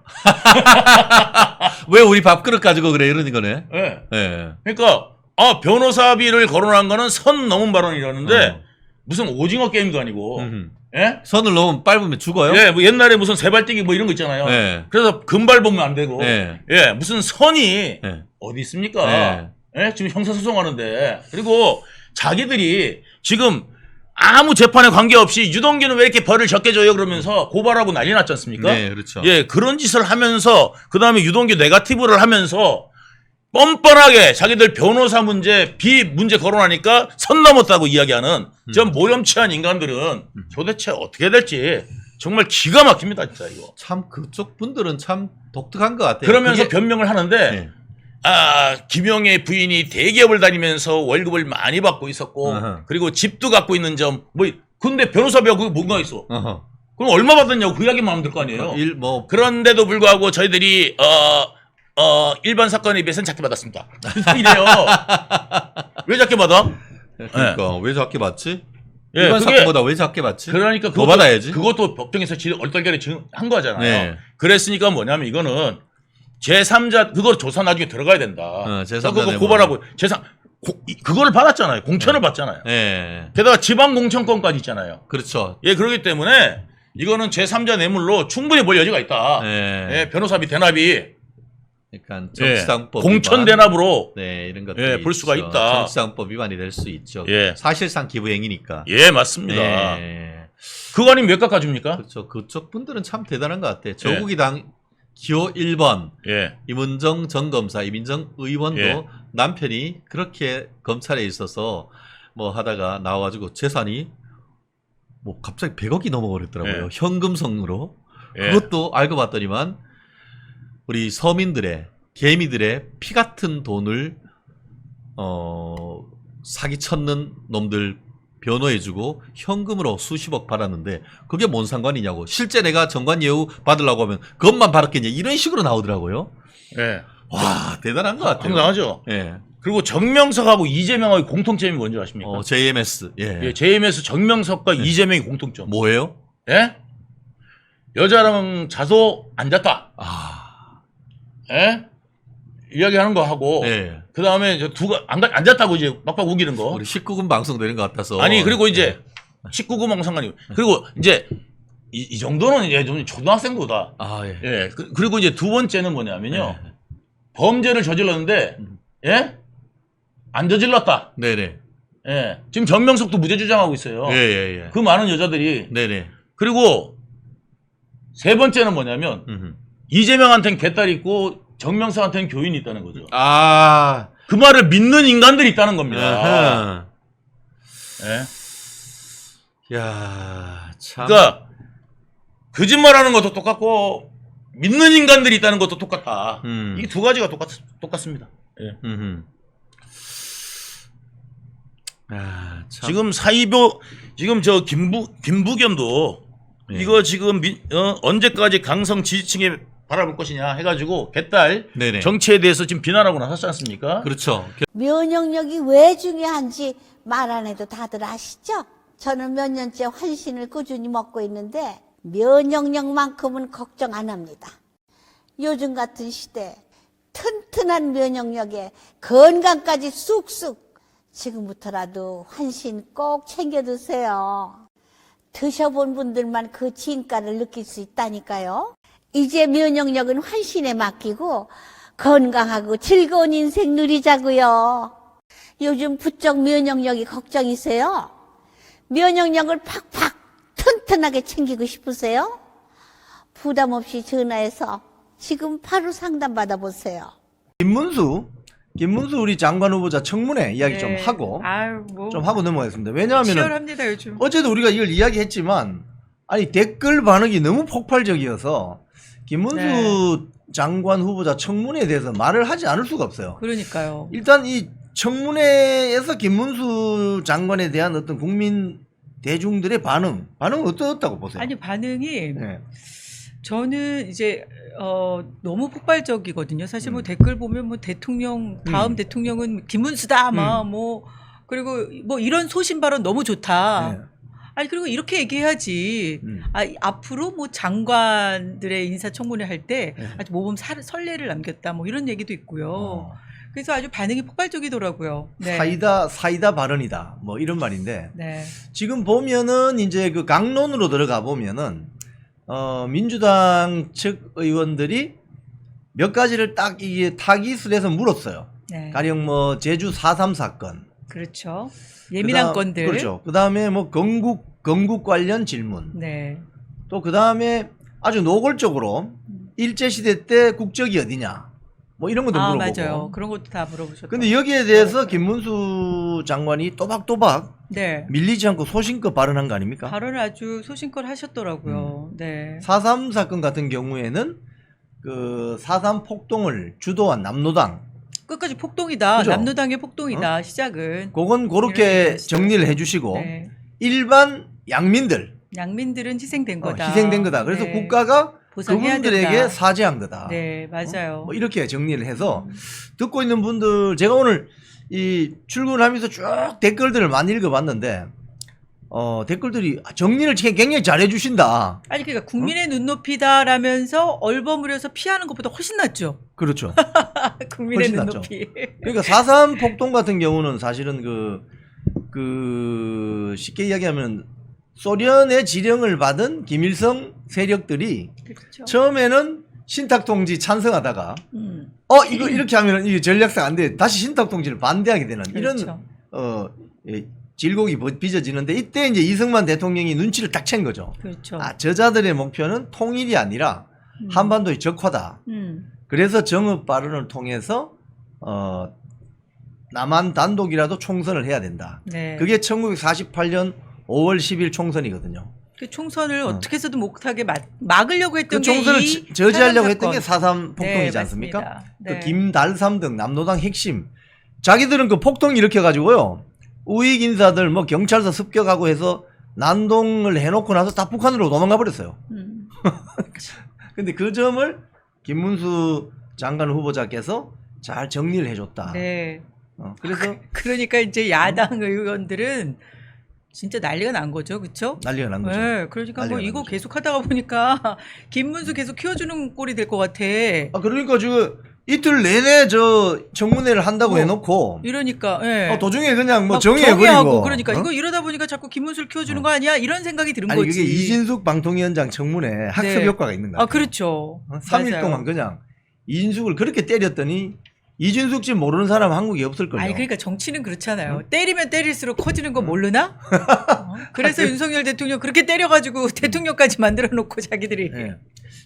왜 우리 밥그릇 가지고 그래 이러는 거네. 예. 예. 그러니까 변호사비를 거론한 거는 선 넘은 발언이라는데 무슨 오징어 게임도 아니고 예? 선을 넘으면 밟으면 죽어요? 예, 뭐 옛날에 무슨 세발뛰기 뭐 이런 거 있잖아요. 예. 그래서 금발 보면 안 되고 예. 예, 무슨 선이 예. 어디 있습니까? 예, 지금 형사소송하는데 그리고 자기들이 지금 아무 재판에 관계없이 유동규는 왜 이렇게 벌을 적게 줘요 그러면서 고발하고 난리 났지 않습니까? 네, 그렇죠. 예, 그런 짓을 하면서 그다음에 유동규 네거티브를 하면서 뻔뻔하게 자기들 변호사 문제, 비 문제 거론하니까 선 넘었다고 이야기하는 저 모렴치한 인간들은 도대체 어떻게 될지 정말 기가 막힙니다, 진짜 이거. 참 그쪽 분들은 참 독특한 것 같아요. 그러면서 변명을 하는데 네. 김용의 부인이 대기업을 다니면서 월급을 많이 받고 있었고 그리고 집도 갖고 있는 점 근데 변호사비가 그게 뭔가 있어. 그럼 얼마 받았냐고 그 이야기만 하면 될 거 아니에요. 그런데도 불구하고 저희들이 일반 사건에 비해서는 작게 받았습니다. 이래요. 왜 작게 받아? 그러니까 왜 작게 받지? 예, 일반 사건보다 왜 작게 받지? 그러니까 더 받아야지. 그것도 법정에서 얼떨결에 한 거잖아요. 네. 그랬으니까 뭐냐면 이거는 제3자 그걸 조사 나중에 들어가야 된다. 제3자 그거 고발하고 그거를 받았잖아요. 공천을 받잖아요. 네. 게다가 지방 공천권까지 있잖아요. 그렇죠. 예, 그렇기 때문에 이거는 제3자 뇌물로 충분히 볼 여지가 있다. 네. 예, 변호사비 대납이 그러니까 정치상법 공천 대납으로 이런 것들이 볼 수가 있다. 정치상법 위반이 될 수 있죠. 예. 사실상 기부행위니까. 예, 맞습니다. 예. 그거 아니면 몇 깎아줍니까? 그렇죠. 그쪽 분들은 참 대단한 것 같아요. 저국이당 기호 1번 이문정 전 검사, 이민정 의원도 남편이 그렇게 검찰에 있어서 뭐 하다가 나와가지고 재산이 뭐 갑자기 100억이 넘어버렸더라고요. 현금성으로. 그것도 알고 봤더니만 우리 서민들의 개미들의 피 같은 돈을 사기 쳤는 놈들 변호해주고 현금으로 수십억 받았는데 그게 뭔 상관이냐고. 실제 내가 정관예우 받으려고 하면 그것만 받았겠냐 이런 식으로 나오더라고요. 예. 와 대단한 것 같아요. 황당하죠. 예. 그리고 정명석하고 이재명의 공통점이 뭔지 아십니까? JMS. 예. JMS 정명석과 이재명의 공통점. 뭐예요? 예? 여자랑 자소 안 잤다. 아. 예? 이야기하는 거 하고 네. 그 다음에 앉았다고 이제 막박 우기는 거. 우리 19금 방송 되는 것 같아서. 아니 그리고 이제 19금하고 상관이 그리고 이제 이 정도는 이제 좀 초등학생보다. 아 예. 예. 그리고 이제 두 번째는 뭐냐면요. 네. 범죄를 저질렀는데 예? 안 저질렀다. 네네. 예. 지금 정명석도 무죄 주장하고 있어요. 예예예. 그 많은 여자들이. 네네. 그리고 세 번째는 뭐냐면 이재명한테는 개딸이 있고 정명석한테는 교인이 있다는 거죠. 아. 그 말을 믿는 인간들이 있다는 겁니다. 아하. 예. 야, 참. 그러니까 거짓말하는 것도 똑같고 믿는 인간들이 있다는 것도 똑같다. 이 두 가지가 똑같습니다. 예. 아, 참. 지금 지금 저 김부겸도 예. 이거 지금 언제까지 강성 지지층에 바라볼 것이냐 해가지고 개딸 네네. 정치에 대해서 지금 비난하고 나섰지 않습니까? 그렇죠. 면역력이 왜 중요한지 말 안 해도 다들 아시죠? 저는 몇 년째 환신을 꾸준히 먹고 있는데 면역력만큼은 걱정 안 합니다. 요즘 같은 시대 튼튼한 면역력에 건강까지 쑥쑥 지금부터라도 환신 꼭 챙겨 드세요. 드셔본 분들만 그 진가를 느낄 수 있다니까요. 이제 면역력은 환신에 맡기고 건강하고 즐거운 인생 누리자고요. 요즘 부쩍 면역력이 걱정이세요? 면역력을 팍팍 튼튼하게 챙기고 싶으세요? 부담 없이 전화해서 지금 바로 상담 받아보세요. 김문수 우리 장관 후보자 청문회 이야기 네. 좀 하고 아유, 뭐 좀 하고 넘어가겠습니다. 왜냐하면 치열합니다 요즘. 어제도 우리가 이걸 이야기했지만 아니 댓글 반응이 너무 폭발적이어서 김문수 네. 장관 후보자 청문회에 대해서 말을 하지 않을 수가 없어요. 그러니까요. 일단 이 청문회에서 김문수 장관에 대한 어떤 국민 대중들의 반응은 어떻다고 보세요? 아니 반응이 네. 저는 이제 너무 폭발적이거든요. 사실 뭐 댓글 보면 뭐 대통령 다음 대통령은 김문수다 막 뭐 그리고 뭐 이런 소신 발언 너무 좋다. 네. 아니 그리고 이렇게 얘기해야지. 앞으로 뭐 장관들의 인사청문회 할 때 아주 모범 선례를 남겼다. 뭐 이런 얘기도 있고요. 그래서 아주 반응이 폭발적이더라고요. 네. 사이다 발언이다. 뭐 이런 말인데 네. 지금 보면은 이제 그 강론으로 들어가 보면은 민주당 측 의원들이 몇 가지를 딱 이게 타깃을 해서 물었어요. 네. 가령 뭐 제주 4.3 사건. 그렇죠. 예민한 건들. 그렇죠. 그 다음에 뭐 건국 관련 질문. 네. 또 그 다음에 아주 노골적으로 일제시대 때 국적이 어디냐. 뭐 이런 것도 물어보고. 맞아요. 그런 것도 다 물어보셨죠. 근데 여기에 대해서 김문수 장관이 또박또박 네. 밀리지 않고 소신껏 발언한 거 아닙니까? 발언을 아주 소신껏 하셨더라고요. 네. 4.3 사건 같은 경우에는 그 4.3 폭동을 주도한 남노당. 끝까지 폭동이다. 그죠? 남노당의 폭동이다. 시작은. 그건 이런 그렇게 얘기했어요. 정리를 해주시고 네. 일반 양민들 양민들은 희생된 거다. 희생된 거다. 그래서 네. 국가가 보상해야 그분들에게 된다. 사죄한 거다. 네, 맞아요. 뭐 이렇게 정리를 해서 듣고 있는 분들 제가 오늘 이 출근하면서 쭉 댓글들을 많이 읽어봤는데 댓글들이 정리를 굉장히 잘해 주신다. 아니 그러니까 국민의 눈높이다라면서 얼버무려서 피하는 것보다 훨씬 낫죠. 그렇죠. 국민의 훨씬 낫죠. 눈높이. 그러니까 4.3 폭동 같은 경우는 사실은 쉽게 이야기하면 소련의 지령을 받은 김일성 세력들이 그렇죠. 처음에는 신탁통지 찬성하다가 이거 이렇게 하면 이게 전략상 안 돼. 다시 신탁통지를 반대하게 되는 그렇죠. 이런 질곡이 빚어지는데 이때 이제 이승만 대통령이 눈치를 딱 챈 거죠. 그렇죠. 저자들의 목표는 통일이 아니라 한반도의 적화다. 그래서 정읍 발언을 통해서 남한 단독이라도 총선을 해야 된다. 네. 그게 1948년 5월 10일 총선이거든요. 그 총선을 어떻게 해서든 못하게 막으려고 했던 그 총선을 게 저지하려고 했던 사건. 게 4.3 폭동이지 네, 않습니까? 맞습니다. 네. 그 김달삼 등 남노당 핵심 자기들은 그 폭동 일으켜가지고요 우익 인사들 뭐 경찰서 습격하고 해서 난동을 해놓고 나서 다 북한으로 도망가 버렸어요. 근데 그 점을 김문수 장관 후보자께서 잘 정리를 해줬다. 네. 그래서 그러니까 이제 야당 의원들은 진짜 난리가 난 거죠, 그렇죠? 난리가 난 거죠. 네, 그러니까 뭐 난리가 난 이거 거죠. 계속 하다가 보니까 김문수 계속 키워주는 꼴이 될 것 같아. 그러니까 지금 이틀 내내 저 청문회를 한다고 뭐, 해놓고 이러니까 예. 도중에 그냥 뭐 막 정해버리고. 정의하고 그러니까 어? 이거 이러다 보니까 자꾸 김문수를 키워주는 거 아니야? 이런 생각이 드는 아니 거지. 그게 이진숙 방통위원장 청문회 학습 네. 효과가 있는 거 같아요. 아 그렇죠. 3일 맞아요. 동안 그냥 이진숙을 그렇게 때렸더니 이진숙 씨 모르는 사람 한국에 없을걸요. 아니 그러니까 정치는 그렇잖아요. 때리면 때릴수록 커지는 거 모르나? 그래서 윤석열 대통령 그렇게 때려가지고 대통령까지 만들어 놓고 자기들이. 예.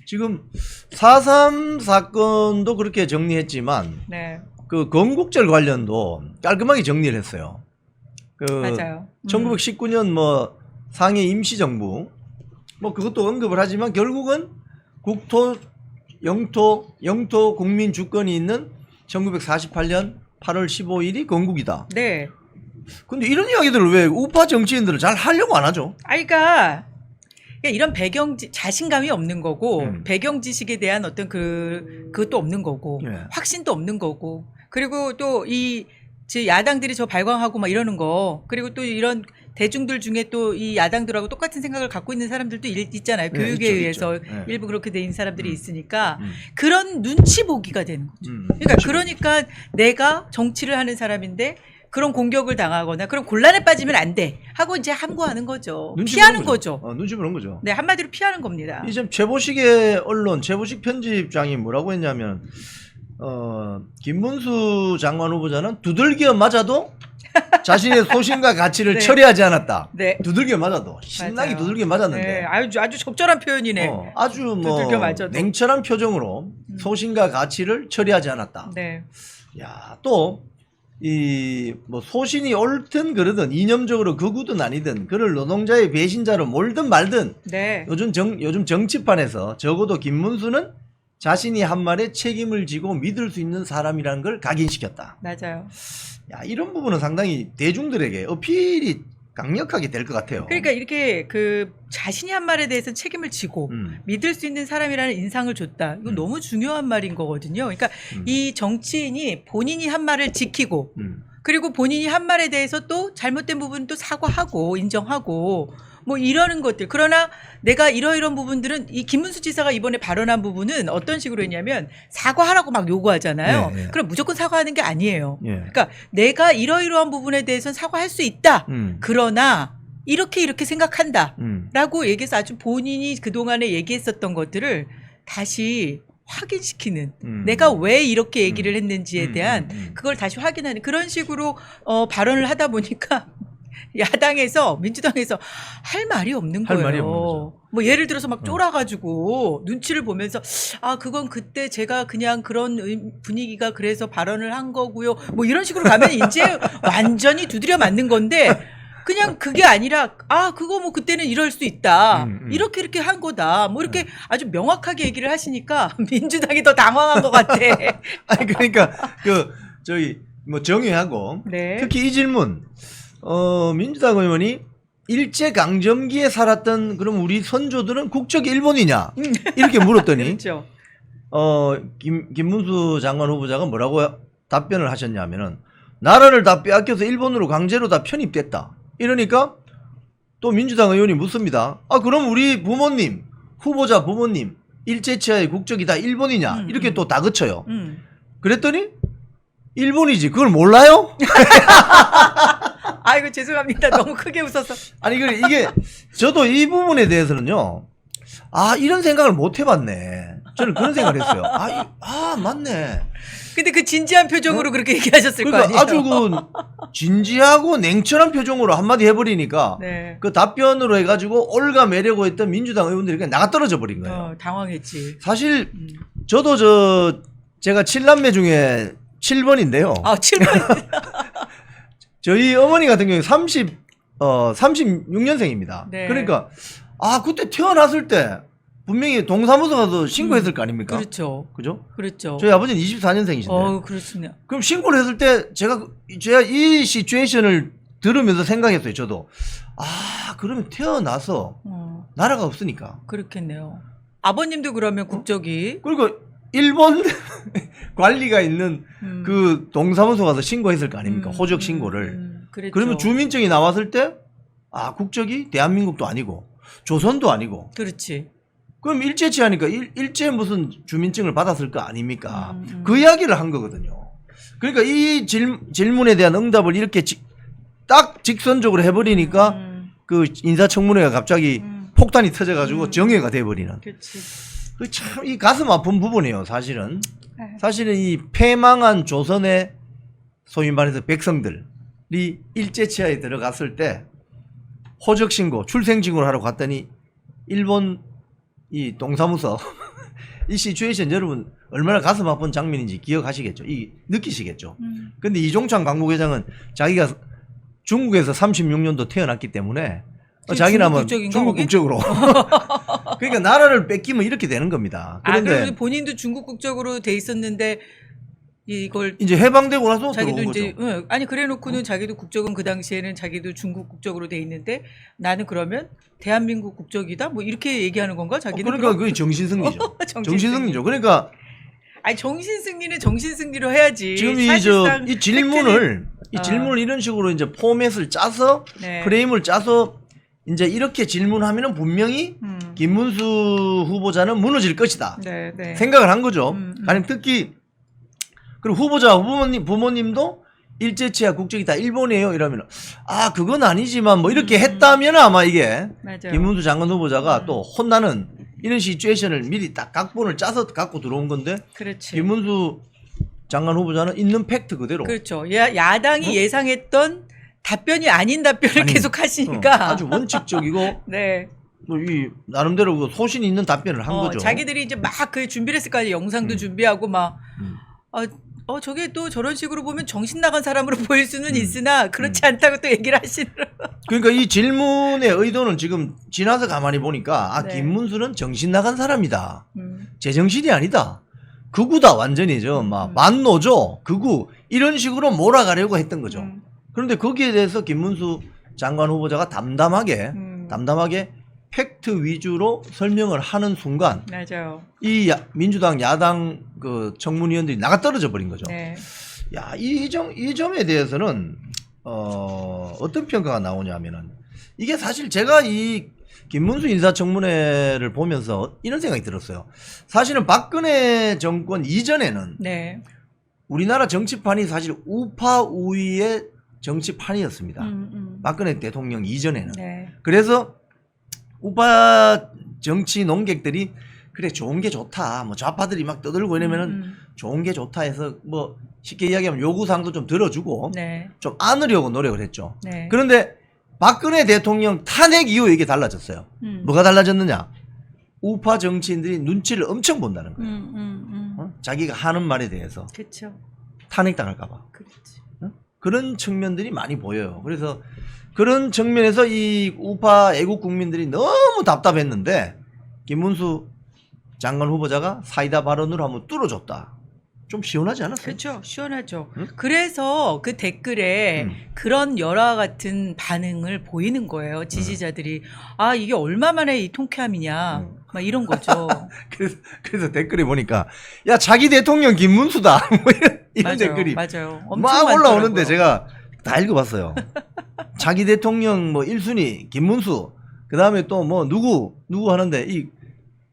지금 4.3 사건도 그렇게 정리했지만 네. 그 건국절 관련도 깔끔하게 정리를 했어요. 그 맞아요. 1919년 뭐 상해 임시정부 뭐 그것도 언급을 하지만 결국은 국토 영토 국민 주권이 있는 1948년 8월 15일이 건국이다. 네. 근데 이런 이야기들을 왜 우파 정치인들은 잘 하려고 안 하죠? 그러니까 이런 자신감이 없는 거고 음. 배경 지식에 대한 어떤 그것도 없는 거고 예. 확신도 없는 거고 그리고 또 야당들이 저 발광하고 막 이러는 거 그리고 또 이런 대중들 중에 또 이 야당들하고 똑같은 생각을 갖고 있는 사람들도 있잖아요. 네, 교육에 있죠, 의해서 있죠. 네. 일부 그렇게 돼 있는 사람들이 있으니까 음. 그런 눈치 보기가 되는 거죠. 그러니까 내가 정치를 하는 사람인데 그런 공격을 당하거나 그런 곤란에 빠지면 안 돼 하고 이제 함구하는 거죠. 눈치 피하는 보는 거죠. 눈치 보는 거죠. 네, 한마디로 피하는 겁니다. 이제 최보식의 언론, 최보식 편집장이 뭐라고 했냐면, 김문수 장관 후보자는 두들겨 맞아도 자신의 소신과 가치를 네. 처리하지 않았다. 네. 두들겨 맞아도 신나게 맞아요. 두들겨 맞았는데, 네, 아주 적절한 표현이네. 아주 뭐 두들겨 맞아도. 냉철한 표정으로 소신과 가치를 처리하지 않았다. 네. 야, 또 이 뭐 소신이 옳든 그러든 이념적으로 극우든 아니든 그를 노동자의 배신자로 몰든 말든 네. 요즘 정치판에서 적어도 김문수는 자신이 한 말에 책임을 지고 믿을 수 있는 사람이라는 걸 각인시켰다. 맞아요. 야, 이런 부분은 상당히 대중들에게 어필이 강력하게 될 것 같아요. 그러니까 이렇게 자신이 한 말에 대해서 책임을 지고 믿을 수 있는 사람이라는 인상을 줬다. 이건 너무 중요한 말인 거거든요. 그러니까 이 정치인이 본인이 한 말을 지키고 그리고 본인이 한 말에 대해서 또 잘못된 부분은 또 사과하고 인정하고 뭐 이러는 것들. 그러나 내가 이런 부분들은 이 김문수 지사가 이번에 발언한 부분은 어떤 식으로 했냐면 사과하라고 막 요구하잖아요. 네, 네. 그럼 무조건 사과하는 게 아니에요. 예. 그러니까 내가 이러이러한 부분에 대해서는 사과할 수 있다. 그러나 이렇게 생각한다. 라고 얘기해서 아주 본인이 그동안에 얘기했었던 것들을 다시 확인시키는 내가 왜 이렇게 얘기를 했는지에 대한 그걸 다시 확인하는 그런 식으로 발언을 하다 보니까 야당에서 민주당에서 할 말이 없는 할 거예요. 말이 없는 거죠. 뭐 예를 들어서 막 쫄아가지고 눈치를 보면서 그건 그때 제가 그냥 그런 분위기가 그래서 발언을 한 거고요. 뭐 이런 식으로 가면 이제 완전히 두드려 맞는 건데 그냥 그게 아니라 그거 뭐 그때는 이럴 수 있다. 이렇게 한 거다. 뭐 이렇게 아주 명확하게 얘기를 하시니까 민주당이 더 당황한 것 같아. 아니 그러니까 저희 뭐 정의하고 네. 특히 이 질문 민주당 의원이 일제 강점기에 살았던 그럼 우리 선조들은 국적이 일본이냐 이렇게 물었더니 그렇죠. 김문수 장관 후보자가 뭐라고 답변을 하셨냐면은 나라를 다 빼앗겨서 일본으로 강제로 다 편입됐다. 이러니까 또 민주당 의원이 묻습니다. 그럼 우리 부모님 후보자 부모님 일제치하의 국적이 다 일본이냐 이렇게 또 다그쳐요. 그랬더니 일본이지 그걸 몰라요? 아이고 죄송합니다. 너무 크게 웃어서. 아니 이게 저도 이 부분에 대해서는요. 이런 생각을 못 해봤네. 저는 그런 생각을 했어요. 맞네. 근데 그 진지한 표정으로 그렇게 얘기하셨을 거 그러니까 아니에요. 아주 진지하고 냉철한 표정으로 한마디 해버리니까 네. 그 답변으로 해가지고 올가매려고 했던 민주당 의원들이 그냥 나가 떨어져 버린 거예요. 당황했지. 사실 저도 제가 7남매 중에 7번인데요. 7번. 저희 어머니 같은 경우에 36년생입니다. 네. 그러니까 그때 태어났을 때 분명히 동사무소 가서 신고했을 거 아닙니까? 그렇죠. 그죠? 그렇죠. 저희 아버지는 24년생이신데. 그렇습니다. 그럼 신고를 했을 때 제가 이 시츄에이션을 들으면서 생각했어요. 저도 그러면 태어나서 나라가 없으니까. 그렇겠네요. 아버님도 그러면 국적이 그리고 일본 관리가 있는 그 동사무소 가서 신고했을 거 아닙니까? 호적 신고를. 그랬죠. 그러면 주민증이 나왔을 때 국적이 대한민국도 아니고 조선도 아니고 그렇지. 그럼 일제치 하니까 일제 무슨 주민증을 받았을 거 아닙니까? 그 이야기를 한 거거든요. 그러니까 이 질문에 대한 응답을 이렇게 딱 직선적으로 해버리니까 그 인사청문회가 갑자기 폭탄이 터져가지고 정회가 돼버리는. 참 이 가슴 아픈 부분이에요. 사실은 이 패망한 조선의 소위 말해서 백성들이 일제치하에 들어갔을 때 호적 신고, 출생 신고를 하러 갔더니 일본 이 동사무소 이 시츄에이션 여러분 얼마나 가슴 아픈 장면인지 기억하시겠죠? 느끼시겠죠? 근데 이종찬 강국회장은 자기가 중국에서 36년도 태어났기 때문에 자기는 아마 중국 국적으로 그러니까 나라를 뺏기면 이렇게 되는 겁니다. 그런데 그런데 본인도 중국 국적으로 돼 있었는데 이걸 이제 해방되고 나서 자기도 들어온 이제 거죠. 아니 그래놓고는 자기도 국적은 그 당시에는 자기도 중국 국적으로 돼 있는데 나는 그러면 대한민국 국적이다 뭐 이렇게 얘기하는 건가 자기는? 그러니까 그게 정신승리죠. 정신승리죠. 그러니까 아니 정신승리는 정신승리로 해야지. 지금 사실상 이 질문을 이런 식으로 이제 포맷을 짜서 네. 프레임을 짜서 이제 이렇게 질문하면은 분명히 김문수 후보자는 무너질 것이다. 네, 네. 생각을 한 거죠. 아니 특히 그리고 부모님도 일제치하 국적이 다 일본이에요 이러면 그건 아니지만 뭐 이렇게 했다면 아마 이게 맞아요. 김문수 장관 후보자가 또 혼나는 이런 시츄에이션을 미리 딱 각본을 짜서 갖고 들어온 건데 그렇지. 김문수 장관 후보자는 있는 팩트 그대로 그렇죠. 야당이 예상했던 답변이 아닌 답변을 계속 하시니까 아주 원칙적이고 네. 뭐 이 나름대로 그 소신 있는 답변을 한 거죠. 자기들이 이제 막 그 준비를 했을 거 아니에요. 영상도 준비하고 막 저게 또 저런 식으로 보면 정신 나간 사람으로 보일 수는 있으나 그렇지 않다고 또 얘기를 하시더라고요. 그러니까 이 질문의 의도는 지금 지나서 가만히 보니까 네. 김문수는 정신 나간 사람이다. 제정신이 아니다. 극우다 완전히죠. 막 만노죠. 극우 이런 식으로 몰아가려고 했던 거죠. 그런데 거기에 대해서 김문수 장관 후보자가 담담하게 팩트 위주로 설명을 하는 순간 맞아요. 이 민주당 야당 그 청문위원들이 나가 떨어져 버린 거죠. 네. 야, 이 점에 대해서는 어떤 평가가 나오냐면은 이게 사실 제가 이 김문수 인사청문회를 보면서 이런 생각이 들었어요. 사실은 박근혜 정권 이전에는 네. 우리나라 정치판이 사실 우파 우위의 정치판이었습니다. 박근혜 대통령 이전에는. 네. 그래서 우파 정치 농객들이 그래 좋은 게 좋다. 뭐 좌파들이 막 떠들고 이러면은 좋은 게 좋다 해서 뭐 쉽게 이야기하면 요구사항도 좀 들어주고 네. 좀 안으려고 노력을 했죠. 네. 그런데 박근혜 대통령 탄핵 이후 이게 달라졌어요. 뭐가 달라졌느냐? 우파 정치인들이 눈치를 엄청 본다는 거예요. 자기가 하는 말에 대해서 그렇죠. 탄핵당할까 봐. 그렇지. 그런 측면들이 많이 보여요. 그래서 그런 측면에서 이 우파 애국 국민들이 너무 답답했는데 김문수 장관 후보자가 사이다 발언으로 한번 뚫어줬다. 좀 시원하지 않았어요? 그렇죠. 시원하죠. 응? 그래서 그 댓글에 그런 열화 같은 반응을 보이는 거예요. 지지자들이. 이게 얼마 만에 이 통쾌함이냐. 막 이런 거죠. 그래서 댓글에 보니까 야 자기 대통령 김문수다. 뭐 이런 댓글이 맞아요. 엄청 막 올라오는데 많더라고요. 제가 다 읽어봤어요. 자기 대통령 뭐 1순위 김문수 그 다음에 또 뭐 누구 하는데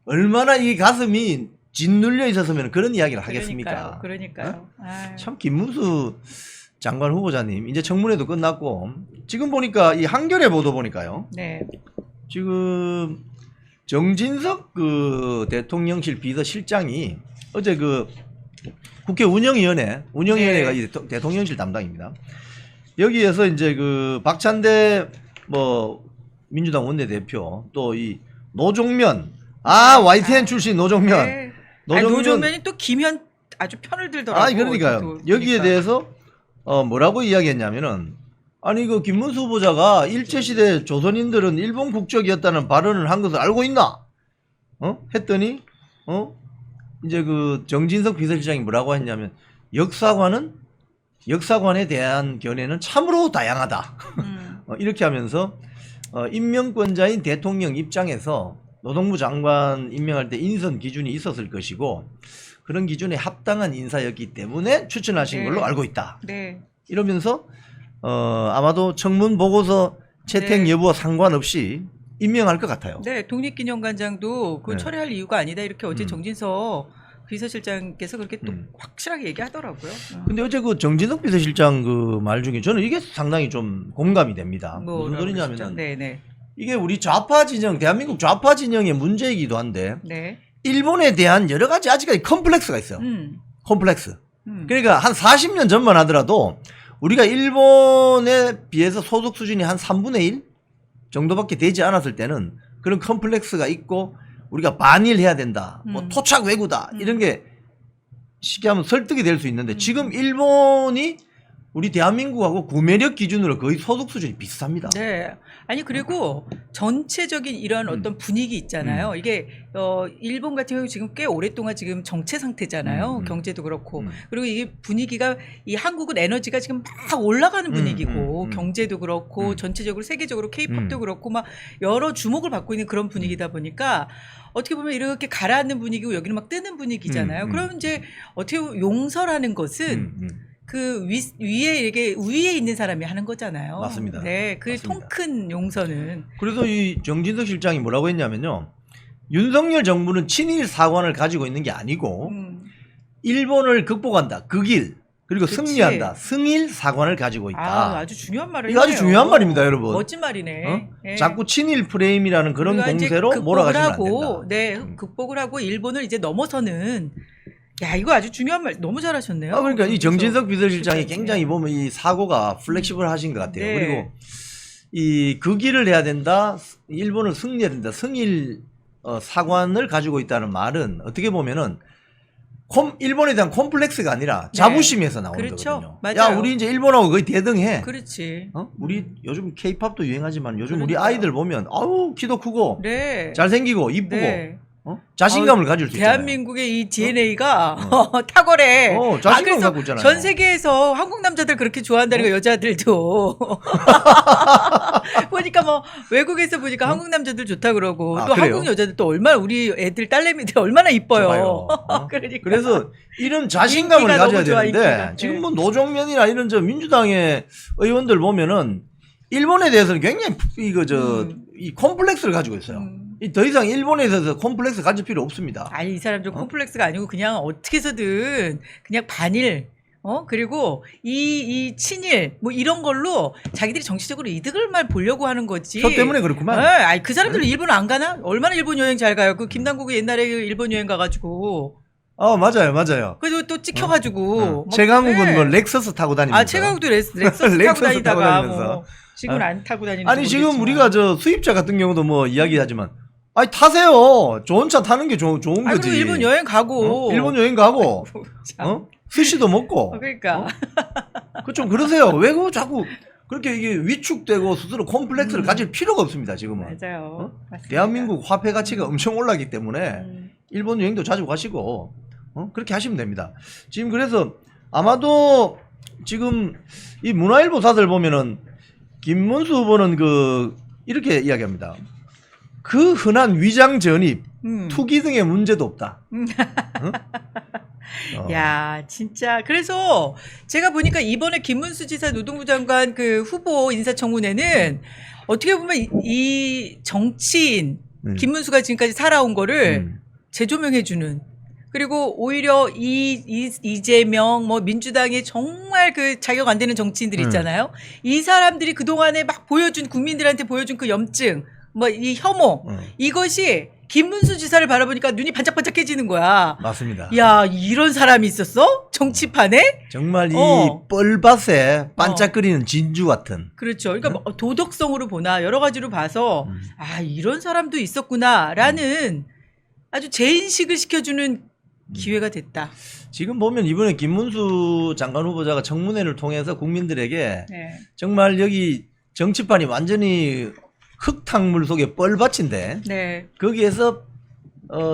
얼마나 이 가슴이 짓눌려 있었으면 그런 이야기를 하겠습니까? 그러니까요. 참 김문수 장관 후보자님 이제 청문회도 끝났고 지금 보니까 이 한겨레 보도 보니까요. 네. 지금 정진석 그 대통령실 비서실장이 어제 그 국회 운영위원회가 네. 이 대통령실 담당입니다. 여기에서 이제 그 박찬대 뭐 민주당 원내대표 또 이 노종면 YTN 출신 노종면 네. 노종면이 또 김현 아주 편을 들더라고요. 그러니까요. 여기에 대해서 뭐라고 이야기했냐면은 아니 그 김문수 후보자가 일제시대 조선인들은 일본 국적이었다는 발언을 한 것을 알고 있나? 했더니 이제 그 정진석 비서실장이 뭐라고 했냐면 역사관에 대한 견해는 참으로 다양하다. 이렇게 하면서 임명권자인 대통령 입장에서 노동부 장관 임명할 때 인선 기준이 있었을 것이고 그런 기준에 합당한 인사였기 때문에 추천하신 걸로 알고 있다. 네. 이러면서 아마도 청문 보고서 채택 네. 여부와 상관없이 임명할 것 같아요. 네, 독립기념관장도 그 네. 철회할 이유가 아니다 이렇게 어제 음. 정진석 비서실장께서 그렇게 또 확실하게 얘기하더라고요. 근데 어제 그 정진석 비서실장 그 말 중에 저는 이게 상당히 좀 공감이 됩니다. 무슨 소리냐면은 네네. 이게 우리 좌파 진영, 대한민국 좌파 진영의 문제이기도 한데 네. 일본에 대한 여러 가지 아직까지 컴플렉스가 있어요. 컴플렉스. 그러니까 한 40년 전만 하더라도 우리가 일본에 비해서 소득 수준이 한 3분의 1 정도밖에 되지 않았을 때는 그런 컴플렉스가 있고 우리가 반일해야 된다. 뭐 토착 왜구다. 이런 게 쉽게 하면 설득이 될 수 있는데 지금 일본이 우리 대한민국하고 구매력 기준으로 거의 소득 수준이 비슷합니다. 네. 아니 그리고 전체적인 이런 어떤 분위기 있잖아요. 이게 일본 같은 경우 지금 꽤 오랫동안 지금 정체 상태잖아요. 경제도 그렇고. 그리고 이게 분위기가 이 한국은 에너지가 지금 막 올라가는 분위기고 경제도 그렇고 전체적으로 세계적으로 케이팝도 그렇고 막 여러 주목을 받고 있는 그런 분위기다 보니까 어떻게 보면 이렇게 가라앉는 분위기고 여기는 막 뜨는 분위기잖아요. 그럼 이제 어떻게 보면 용서라는 것은 그 위에 이렇게 위에 있는 사람이 하는 거잖아요. 맞습니다. 네, 그 맞습니다. 통 큰 용서는. 그래서 이 정진석 실장이 뭐라고 했냐면요. 윤석열 정부는 친일 사관을 가지고 있는 게 아니고 일본을 극복한다. 극일. 그리고 그치. 승리한다. 승일 사관을 가지고 있다. 아주 중요한 말을 이거 아주 했네요. 중요한 말입니다, 여러분. 멋진 말이네. 어? 예. 자꾸 친일 프레임이라는 그런 우리가 이제 공세로 극복을 몰아가시면 안 하고, 된다. 네, 극복을 하고 일본을 이제 넘어서는. 야, 이거 아주 중요한 말 너무 잘하셨네요. 그러니까 이 정진석 비서실장이 실장이. 굉장히 보면 이 사고가 플렉시블 하신 것 같아요. 네. 그리고 이 극일을 해야 된다. 일본을 승리해야 된다. 승일 사관을 가지고 있다는 말은 어떻게 보면은 일본에 대한 콤플렉스가 아니라 자부심에서 나오는 그렇죠. 거거든요. 맞아요. 야, 우리 이제 일본하고 거의 대등해. 그렇지. 우리 요즘 케이팝도 유행하지만 요즘 우리 그러니까요. 아이들 보면 아우 키도 크고 네. 잘생기고 이쁘고 네. 자신감을 가질 수 있잖아요. 대한민국의 이 DNA가 탁월해. 자신감 그래서 갖고 있잖아요. 전 세계에서 한국 남자들 그렇게 좋아한다는 거 여자들도 보니까 뭐 외국에서 보니까 한국 남자들 좋다 그러고 또 그래요? 한국 여자들 또 얼마나 우리 애들 딸내미들 얼마나 이뻐요. 좋아요. 그러니까. 그래서 이런 자신감을 인기가 가져야 너무 좋아, 되는데 인기가. 지금 네. 뭐 노종면이나 이런 저 민주당의 의원들 보면은 일본에 대해서는 굉장히 이 콤플렉스를 가지고 있어요. 더 이상 일본에 대해서 콤플렉스 가질 필요 없습니다. 아니 이 사람들 콤플렉스가 아니고 그냥 어떻게 해서든 그냥 반일 그리고 이 친일 뭐 이런 걸로 자기들이 정치적으로 이득을만 보려고 하는 거지. 저 때문에 그렇구만. 아니 그 사람들은 일본 안 가나? 얼마나 일본 여행 잘 가요. 그 김남국이 옛날에 일본 여행 가가지고 맞아요. 그래서 또 찍혀가지고 막 최강욱은 네. 뭐 렉서스 타고 다니면서. 최강욱도 렉서스 타고 렉서스 다니다가 타고 다니면서. 뭐 지금은 안 타고 다니는. 아니 지금 우리가 저 수입자 같은 경우도 뭐 이야기하지만 아니 타세요. 좋은 차 타는 게 좋은 거지. 그리고 일본 여행 가고 일본 여행 가고 참. 스시도 먹고. 그러니까 그 좀 그러세요. 왜 그 자꾸 그렇게 이게 위축되고 스스로 콤플렉스를 가질 필요가 없습니다. 지금은. 맞아요. 맞습니다. 대한민국 화폐 가치가 엄청 올라가기 때문에 일본 여행도 자주 가시고 그렇게 하시면 됩니다. 지금 그래서 아마도 지금 이 문화일보사들 보면은 김문수 후보는 이렇게 이야기합니다. 그 흔한 위장 전입, 투기 등의 문제도 없다. 야, 진짜. 그래서 제가 보니까 이번에 김문수 지사 노동부 장관 그 후보 인사청문회는 어떻게 보면 이 정치인 김문수가 지금까지 살아온 거를 재조명해주는 그리고 오히려 이재명 뭐 민주당의 정말 그 자격 안 되는 정치인들 있잖아요. 이 사람들이 그동안에 막 보여준 국민들한테 보여준 그 염증 뭐 이 혐오 이것이 김문수 지사를 바라보니까 눈이 반짝반짝해지는 거야. 맞습니다. 야, 이런 사람이 있었어? 정치판에? 정말 이 뻘밭에 반짝거리는 진주 같은. 그렇죠. 그러니까 뭐 도덕성으로 보나 여러 가지로 봐서 이런 사람도 있었구나라는 아주 재인식을 시켜주는 기회가 됐다. 지금 보면 이번에 김문수 장관 후보자가 청문회를 통해서 국민들에게 네. 정말 여기 정치판이 완전히 흙탕물 속의 뻘밭인데 네. 거기에서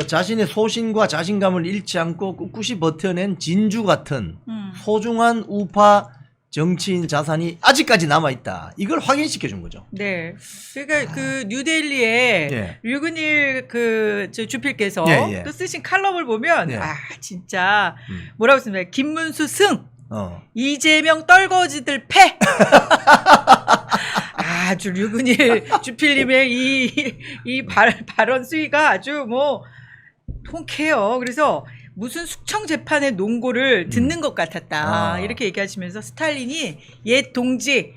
자신의 소신과 자신감을 잃지 않고 꿋꿋이 버텨낸 진주 같은 소중한 우파 정치인 자산이 아직까지 남아있다. 이걸 확인시켜 준 거죠. 네. 그러니까 그 뉴델리에 예. 류근일 저 주필께서 예, 예. 또 쓰신 칼럼을 보면 예. 진짜 뭐라고 씁니까? 김문수 승, 어. 이재명 떨거지들 패. 아주 류근일 주필님의 이 발언 수위가 아주 뭐 통쾌해요. 그래서 무슨 숙청 재판의 논고를 듣는 것 같았다. 이렇게 얘기하시면서 스탈린이 옛 동지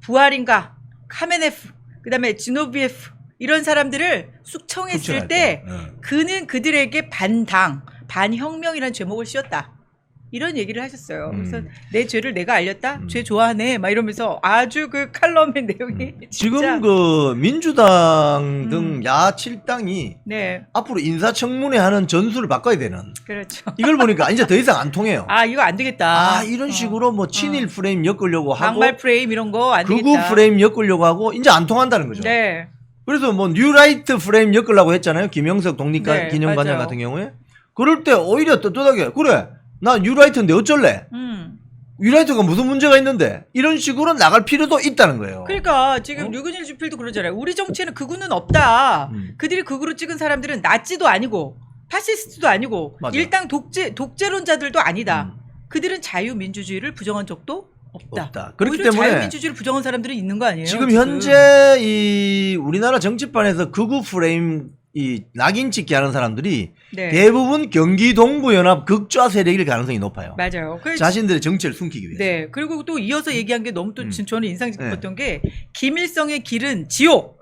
부하린가 카메네프 그다음에 지노비에프 이런 사람들을 숙청했을 때 그는 그들에게 반당 반혁명이라는 제목을 씌웠다. 이런 얘기를 하셨어요. 그래서 내 죄를 내가 알렸다? 죄 좋아하네. 막 이러면서 아주 그 칼럼의 내용이 진짜. 지금 그 민주당 등 야7당이 네. 앞으로 인사청문회 하는 전술을 바꿔야 되는. 그렇죠. 이걸 보니까 이제 더 이상 안 통해요. 아 이거 안 되겠다. 이런 식으로 뭐 친일 프레임 엮으려고 하고 막말 프레임 이런 거 안 되겠다. 극우 프레임 엮으려고 하고 이제 안 통한다는 거죠. 네. 그래서 뭐 뉴라이트 프레임 엮으려고 했잖아요. 김영석 독립관 네, 기념관장 맞아요. 같은 경우에. 그럴 때 오히려 떳떳하게 그래 나 뉴라이트인데 어쩔래? 뉴라이트가 무슨 문제가 있는데 이런 식으로 나갈 필요도 있다는 거예요. 그러니까 지금 류근일 주필도 그러잖아요. 우리 정치에는 극우는 없다. 그들이 극우로 찍은 사람들은 나치도 아니고 파시스트도 아니고 맞아. 일당 독재론자들도 아니다. 그들은 자유민주주의를 부정한 적도 없다. 그렇기 오히려 때문에 자유민주주의를 부정한 사람들이 있는 거 아니에요? 지금 현재 이 우리나라 정치판에서 극우 프레임 이 낙인 찍기 하는 사람들이 네. 대부분 경기 동부연합 극좌 세력일 가능성이 높아요. 맞아요. 자신들의 정체를 숨기기 위해서. 네. 그리고 또 이어서 얘기한 게 너무 또 저는 인상 깊었던 게 김일성의 길은 지옥,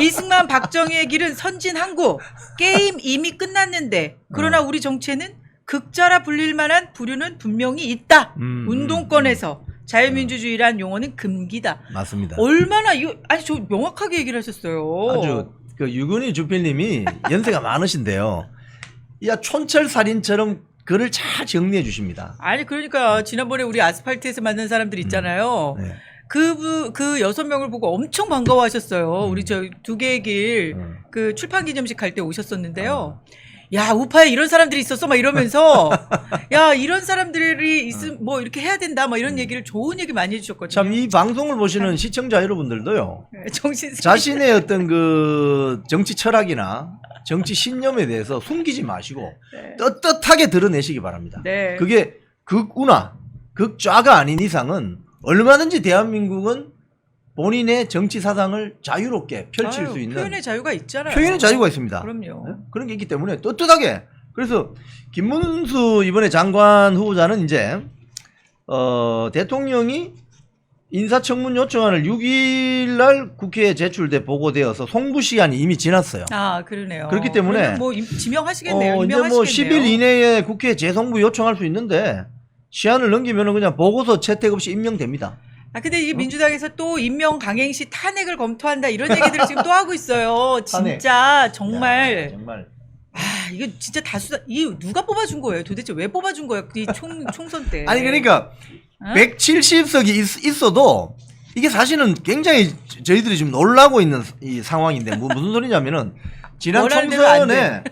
이승만 박정희의 길은 선진항구. 게임 이미 끝났는데 그러나 우리 정치에는 극좌라 불릴 만한 부류는 분명히 있다. 운동권에서 자유민주주의란 용어는 금기다. 맞습니다. 얼마나 이거 아니 저 명확하게 얘기를 하셨어요. 아주 그 유근희 주필님이 연세가 많으신데요. 야 촌철살인처럼 글을 잘 정리해 주십니다. 아니 그러니까 지난번에 우리 아스팔트에서 만난 사람들 있잖아요. 네. 그 6명을 보고 엄청 반가워하셨어요. 우리 저 두 개의 길 그 출판 기념식 갈 때 오셨었는데요. 야 우파에 이런 사람들이 있었어 막 이러면서 야 이런 사람들이 있음 뭐 이렇게 해야 된다 막 이런 얘기를 좋은 얘기 많이 해주셨거든요. 참 이 방송을 보시는 시청자 여러분들도요. 정신 자신의 어떤 그 정치 철학이나 정치 신념에 대해서 숨기지 마시고 네. 떳떳하게 드러내시기 바랍니다. 네. 그게 극우나 극좌가 아닌 이상은 얼마든지 대한민국은 본인의 정치 사상을 자유롭게 펼칠 수 있는 표현의 자유가 있잖아요. 표현의 자유가 있습니다. 그럼요. 네? 그런 게 있기 때문에 떳떳하게. 그래서 김문수 이번에 장관 후보자는 이제 대통령이 인사청문 요청안을 6일 날 국회에 제출돼 보고되어서 송부 시간이 이미 지났어요. 아 그러네요. 그렇기 때문에 그러면 뭐 지명하시겠네요. 이제 뭐 임명하시겠네요. 10일 이내에 국회에 재송부 요청할 수 있는데 시한을 넘기면 그냥 보고서 채택 없이 임명됩니다. 아 근데 이 민주당에서 또 임명 강행 시 탄핵을 검토한다 이런 얘기들을 지금 또 하고 있어요. 진짜 정말 야, 정말 아 이거 진짜 다수다. 이 누가 뽑아준 거예요? 도대체 왜 뽑아준 거예요? 이 총선 때. 아니 그러니까 어? 170석이 있어도 이게 사실은 굉장히 저희들이 지금 놀라고 있는 이 상황인데 무슨 소리냐면은 지난 원하는 대로 안 총선에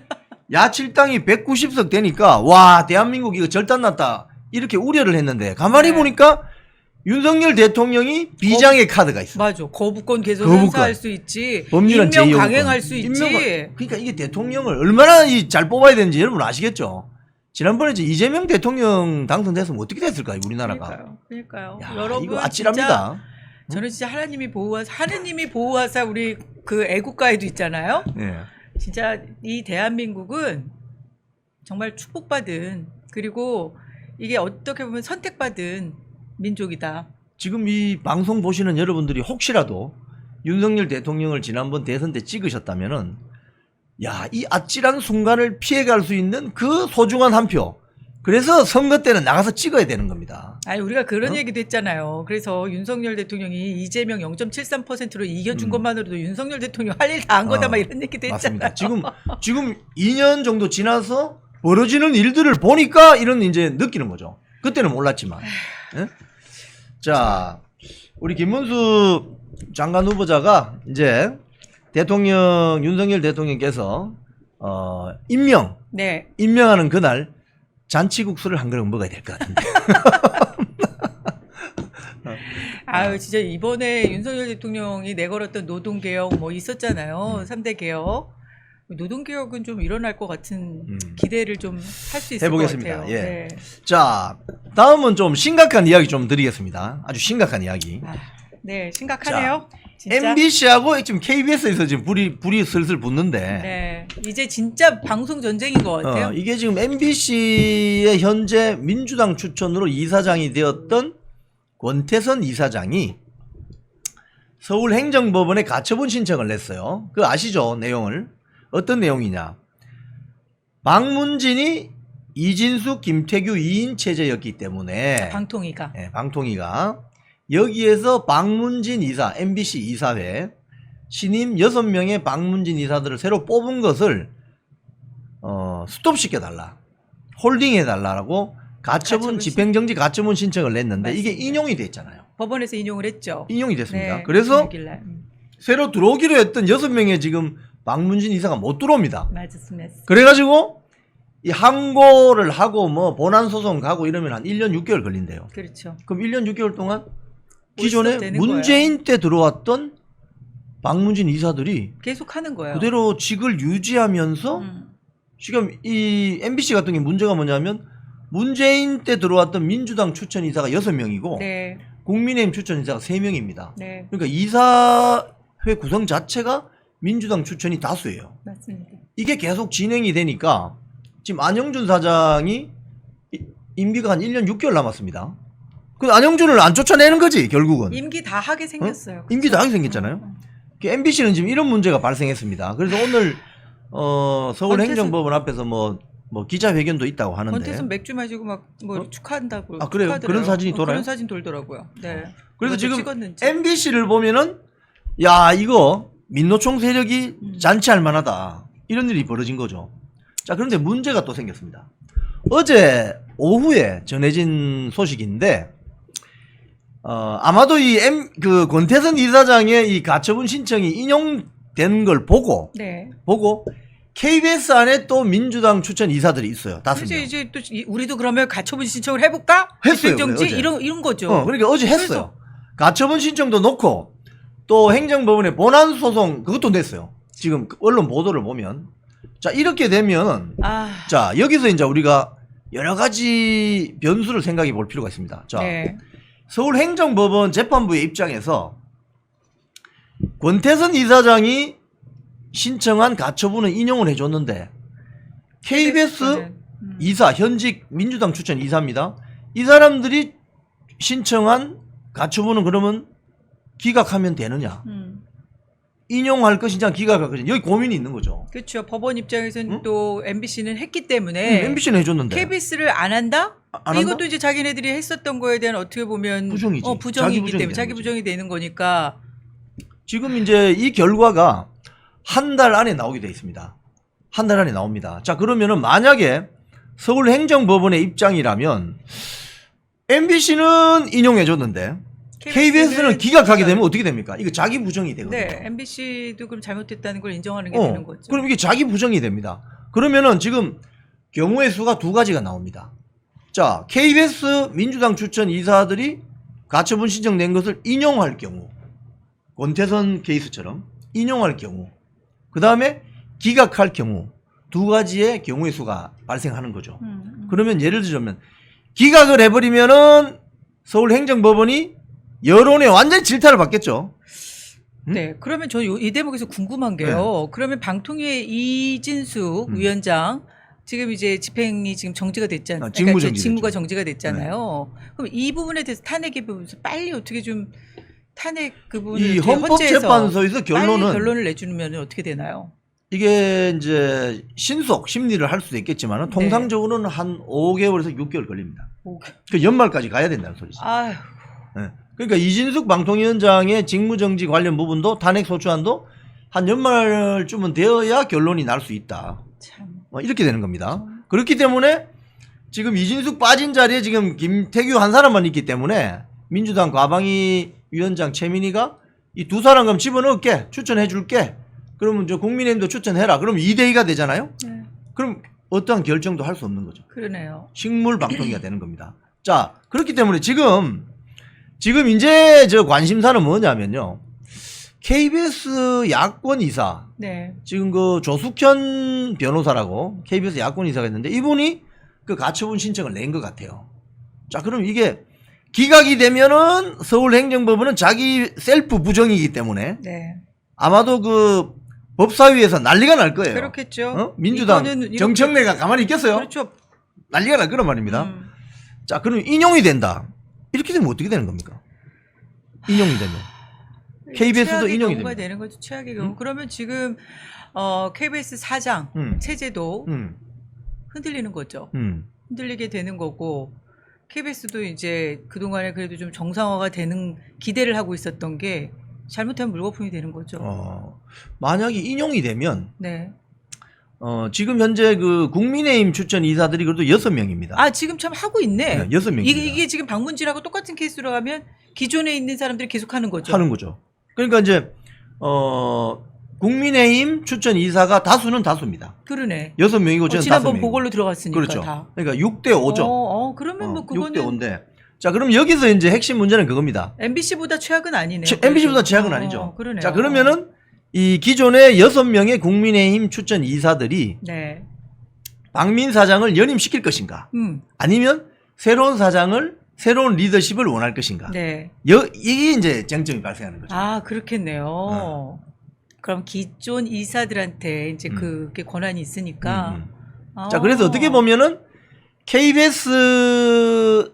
야7당이 190석 되니까 와 대한민국 이거 절단났다 이렇게 우려를 했는데 가만히 네. 보니까 윤석열 대통령이 비장의 카드가 있어. 맞아. 거부권 개선 거부권. 행사할 수 있지. 법률안 임명 제2호권. 강행할 수 있지. 그러니까 이게 대통령을 얼마나 잘 뽑아야 되는지 여러분 아시겠죠? 지난번에 이제 이재명 대통령 당선됐으면 어떻게 됐을까요, 우리나라가? 그러니까요. 야, 여러분 이거 아찔합니다. 진짜 저는 진짜 하느님이 보호하사 우리 그 애국가에도 있잖아요. 예. 진짜 이 대한민국은 정말 축복받은 그리고 이게 어떻게 보면 선택받은 민족이다. 지금 이 방송 보시는 여러분들이 혹시라도 윤석열 대통령을 지난번 대선 때 찍으셨다면은 야, 이 아찔한 순간을 피해갈 수 있는 그 소중한 한 표. 그래서 선거 때는 나가서 찍어야 되는 겁니다. 아니 우리가 그런 얘기도 했잖아요. 그래서 윤석열 대통령이 이재명 0.73%로 이겨준 것만으로도 윤석열 대통령 할 일 다 한 거다 막 이런 얘기도 했잖아요. 맞습니다. 지금 2년 정도 지나서 벌어지는 일들을 보니까 이런 이제 느끼는 거죠. 그때는 몰랐지만. 예? 자, 우리 김문수 장관 후보자가 이제 윤석열 대통령께서 네. 임명하는 그날 잔치국수를 한 그릇 먹어야 될 것 같은데. 아유 진짜 이번에 윤석열 대통령이 내걸었던 노동개혁 뭐 있었잖아요. 3대 개혁. 노동개혁은 좀 일어날 것 같은 기대를 좀 할 수 있을 해보겠습니다. 것 같아요. 예. 네. 자, 다음은 좀 심각한 이야기 좀 드리겠습니다. 아주 심각한 이야기. 네, 심각하네요. 진짜? MBC하고 지금 KBS에서 지금 불이 슬슬 붙는데 네. 이제 진짜 방송 전쟁인 것 같아요. 이게 지금 MBC의 현재 민주당 추천으로 이사장이 되었던 권태선 이사장이 서울행정법원에 가처분 신청을 냈어요. 그 아시죠? 내용을. 어떤 내용이냐. 방문진이 이진숙, 김태규 2인 체제였기 때문에 방통위가. 네, 방통위가 여기에서 방문진 이사, MBC 이사회 신임 6명의 방문진 이사들을 새로 뽑은 것을 스톱시켜달라. 홀딩해달라고 가처분 집행정지 가처분 신청을 냈는데 맞습니다. 이게 인용이 됐잖아요. 법원에서 인용을 했죠. 인용이 됐습니다. 네, 그래서 16일 날. 새로 들어오기로 했던 6명의 지금 방문진 이사가 못 들어옵니다. 맞습니다. 그래가지고 이 항고를 하고 뭐 본안소송 가고 이러면 한 1년 6개월 걸린대요. 그렇죠. 그럼 1년 6개월 동안 못 기존에 스톱되는 문재인 때 들어왔던 방문진 이사들이 계속 하는 거예요. 그대로 직을 유지하면서 지금 이 MBC 같은 게 문제가 뭐냐면 문재인 때 들어왔던 민주당 추천 이사가 6명이고 네. 국민의힘 추천 이사가 3명입니다. 네. 그러니까 이사회 구성 자체가 민주당 추천이 다수예요. 맞습니다. 이게 계속 진행이 되니까 지금 안영준 사장이 임기가 한 1년 6개월 남았습니다. 그 안영준을 안 쫓아내는 거지 결국은. 임기 다 하게 생겼어요. 임기 다 하게 생겼잖아요. MBC는 지금 이런 문제가 발생했습니다. 그래서 오늘 서울행정법원 앞에서 뭐 기자회견도 있다고 하는데. 권태선 맥주 마시고 막 뭐 축하한다고. 아, 그래요? 축하하더라고요. 그런 사진이 돌아요? 그런 사진 돌더라고요. 네. 그래서 누가 지금 찍었는지. MBC를 보면은 야 이거 민노총 세력이 잔치할 만하다 이런 일이 벌어진 거죠. 자 그런데 문제가 또 생겼습니다. 어제 오후에 전해진 소식인데 아마도 그 권태선 이사장의 이 가처분 신청이 인용된 걸 보고 네. KBS 안에 또 민주당 추천 이사들이 있어요. 5명. 이제 또 우리도 그러면 가처분 신청을 해볼까? 했어요, 집행정지 그래, 어제. 이런 거죠. 그러니까 어제 했어요. 가처분 신청도 놓고 또 행정법원에 본안 소송 그것도 냈어요. 지금 언론 보도를 보면 자 이렇게 되면 자 여기서 이제 우리가 여러 가지 변수를 생각해 볼 필요가 있습니다. 자 네. 서울행정법원 재판부의 입장에서 권태선 이사장이 신청한 가처분은 인용을 해줬는데 KBS 이사 현직 민주당 추천 이사입니다. 이 사람들이 신청한 가처분은 그러면 기각하면 되느냐? 인용할 것이냐 기각할 것이냐 여기 고민이 있는 거죠. 그렇죠. 법원 입장에서는 또 MBC는 했기 때문에 MBC는 해줬는데 KBS를 안 한다? 안 한다? 이것도 이제 자기네들이 했었던 거에 대한 어떻게 보면 부정이지. 자기 부정이기 부정이 때문에 자기 되는 거지. 부정이 되는 거니까. 지금 이제 이 결과가 한 달 안에 나오게 돼 있습니다. 한 달 안에 나옵니다. 자 그러면은 만약에 서울행정법원의 입장이라면 MBC는 인용해줬는데 KBS는 기각하게 되면 어떻게 됩니까? 이거 자기 부정이 되거든요. 네, MBC도 그럼 잘못됐다는 걸 인정하는 게 되는 거죠. 그럼 이게 자기 부정이 됩니다. 그러면은 지금 경우의 수가 두 가지가 나옵니다. 자, KBS 민주당 추천 이사들이 가처분 신청 낸 것을 인용할 경우, 권태선 케이스처럼 인용할 경우, 그 다음에 기각할 경우 두 가지의 경우의 수가 발생하는 거죠. 그러면 예를 들자면 기각을 해버리면은 서울행정법원이 여론에 완전히 질타를 받겠죠. 네, 그러면 저는 이 대목에서 궁금한 게요. 그러면 방통위의 이진숙 위원장 지금 이제 집행이 지금 정지가 됐잖아요. 직무가 정지가 됐잖아요. 그럼 이 부분에 대해서 탄핵의 부분에서 빨리 어떻게 좀 탄핵 그 부분을 이 헌법재판소에서 결론을 내주면 어떻게 되나요? 이게 이제 신속 심리를 할 수도 있겠지만 통상적으로는 한 5개월에서 6개월 걸립니다. 그 연말까지 가야 된다는 소리죠. 아휴. 네. 그러니까 이진숙 방통위원장의 직무정지 관련 부분도 탄핵 소추안도 한 연말쯤은 되어야 결론이 날 수 있다. 참. 이렇게 되는 겁니다. 그렇기 때문에 지금 이진숙 빠진 자리에 지금 김태규 한 사람만 있기 때문에 민주당 과방위 위원장 최민희가 이 두 사람 그럼 집어넣을게 추천해 줄게. 그러면 저 국민의힘도 추천해라. 그럼 2대2가 되잖아요. 네. 그럼 어떠한 결정도 할 수 없는 거죠. 그러네요. 식물 방통위가 되는 겁니다. 자 그렇기 때문에 지금 이제 저 관심사는 뭐냐면요. KBS 야권 이사. 네. 지금 그 조숙현 변호사라고 KBS 야권 이사가 있는데 이분이 그 가처분 신청을 낸 것 같아요. 자, 그럼 이게 기각이 되면은 서울행정법원은 자기 셀프 부정이기 때문에 네. 아마도 그 법사위에서 난리가 날 거예요. 그렇겠죠. 어? 민주당 이거는 이렇게- 정청래가 가만히 있겠어요? 그렇죠. 난리가 날 거란 말입니다. 자, 그럼 인용이 된다. 이렇게 되면 어떻게 되는 겁니까? 인용이 되면. KBS도 최악의 인용이 경우가 됩니다. 되는 거죠. 최악의 경우. 그러면 지금 KBS 사장 체제도 흔들리는 거죠. 흔들리게 되는 거고 KBS도 이제 그동안에 그래도 좀 정상화가 되는 기대를 하고 있었던 게 잘못하면 물거품이 되는 거죠. 만약에 인용이 되면 네. 지금 현재 그 국민의힘 추천 이사들이 그래도 6명입니다. 아 지금 참 하고 있네. 6명입니다. 이게 지금 박문진하고 똑같은 케이스로 하면 기존에 있는 사람들이 계속 하는 거죠. 하는 거죠. 그러니까 이제 국민의힘 추천 이사가 다수는 다수입니다. 그러네. 6명이고 저는 지난번 5명이고. 보궐로 들어갔으니까 그렇죠. 다. 그러니까 6대 5죠. 그러면 뭐 그거는 6대 5인데. 자, 그럼 여기서 이제 핵심 문제는 그겁니다. MBC보다 최악은 아니네요. MBC보다 최악은 아니죠. 그러네요. 자, 그러면은 이 기존의 6명의 국민의힘 추천 이사들이 네. 박민 사장을 연임시킬 것인가? 아니면 새로운 리더십을 원할 것인가? 네. 이게 이제 쟁점이 발생하는 거죠. 아, 그렇겠네요. 그럼 기존 이사들한테 이제 그게 권한이 있으니까. 자, 그래서 어떻게 보면은 KBS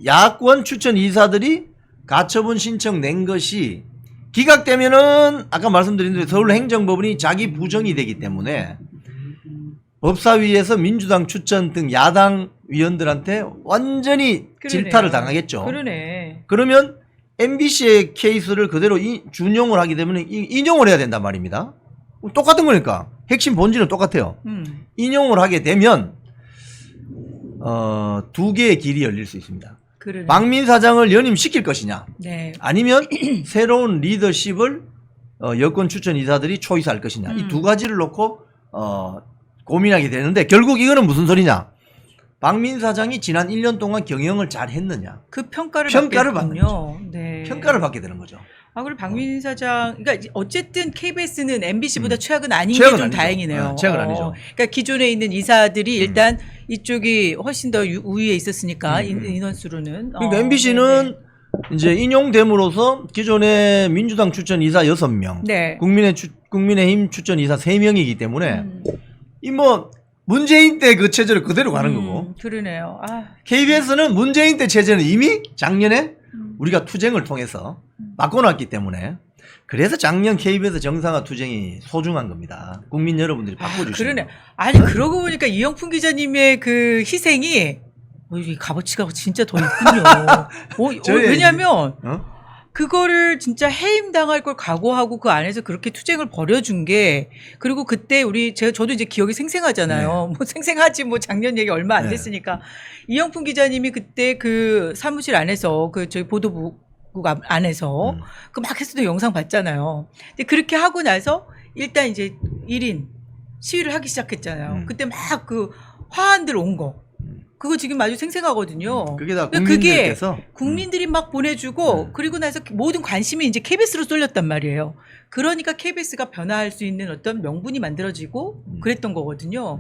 야권 추천 이사들이 가처분 신청 낸 것이 기각되면은 아까 말씀드린 대로 서울행정법원이 자기 부정이 되기 때문에 법사위에서 민주당 추천 등 야당 위원들한테 완전히 질타를 당하겠죠. 그러네. 그러면 MBC의 케이스를 그대로 준용을 하게 되면 인용을 해야 된단 말입니다. 똑같은 거니까. 핵심 본질은 똑같아요. 인용을 하게 되면 두 개의 길이 열릴 수 있습니다. 그러네. 박민 사장을 연임시킬 것이냐, 네. 아니면 새로운 리더십을 여권 추천 이사들이 초이스할 것이냐, 이 두 가지를 놓고 고민하게 되는데 결국 이거는 무슨 소리냐? 박민 사장이 지난 1년 동안 경영을 잘 했느냐? 그 평가를 받는 받겠군요. 거죠. 네. 평가를 받게 되는 거죠. 아, 그리고 박민 사장, 그러니까 어쨌든 KBS는 MBC보다 최악은 아닌 게 최악은 좀 아니죠. 다행이네요. 최악은 아니죠. 그러니까 기존에 있는 이사들이 일단 이쪽이 훨씬 더 우위에 있었으니까 인원수로는. 그러니까 MBC는 이제 인용됨으로써 기존의 민주당 추천 이사 6명, 네. 국민의힘 추천 이사 3명이기 때문에 이 뭐 문재인 때 그 체제를 그대로 가는 거고. 그러네요. 아. KBS는 문재인 때 체제는 이미 작년에 우리가 투쟁을 통해서 바꿔놨기 때문에 그래서 작년 KBS 정상화 투쟁이 소중한 겁니다. 국민 여러분들이 바꿔주시는 그러네. 거. 아니 그러고 보니까 이영풍 기자님의 그 희생이 이 값어치가 진짜 더 있군요. 왜냐하면 그거를 진짜 해임당할 걸 각오하고 그 안에서 그렇게 투쟁을 벌여준 게 그리고 그때 저도 이제 기억이 생생하잖아요. 네. 뭐 생생하지 뭐 작년 얘기 얼마 안 네. 됐으니까 이영풍 기자님이 그때 그 사무실 안에서 그 저희 보도부 안에서 그 막 했어도 영상 봤잖아요. 근데 그렇게 하고 나서 일단 이제 1인 시위를 하기 시작했잖아요. 그때 막 그 화환들 온 거. 그거 지금 아주 생생하거든요. 그게 다 그게 국민들께서 국민들이 막 보내주고 그리고 나서 모든 관심이 이제 KBS로 쏠렸단 말이에요. 그러니까 KBS가 변화할 수 있는 어떤 명분이 만들어지고 그랬던 거거든요.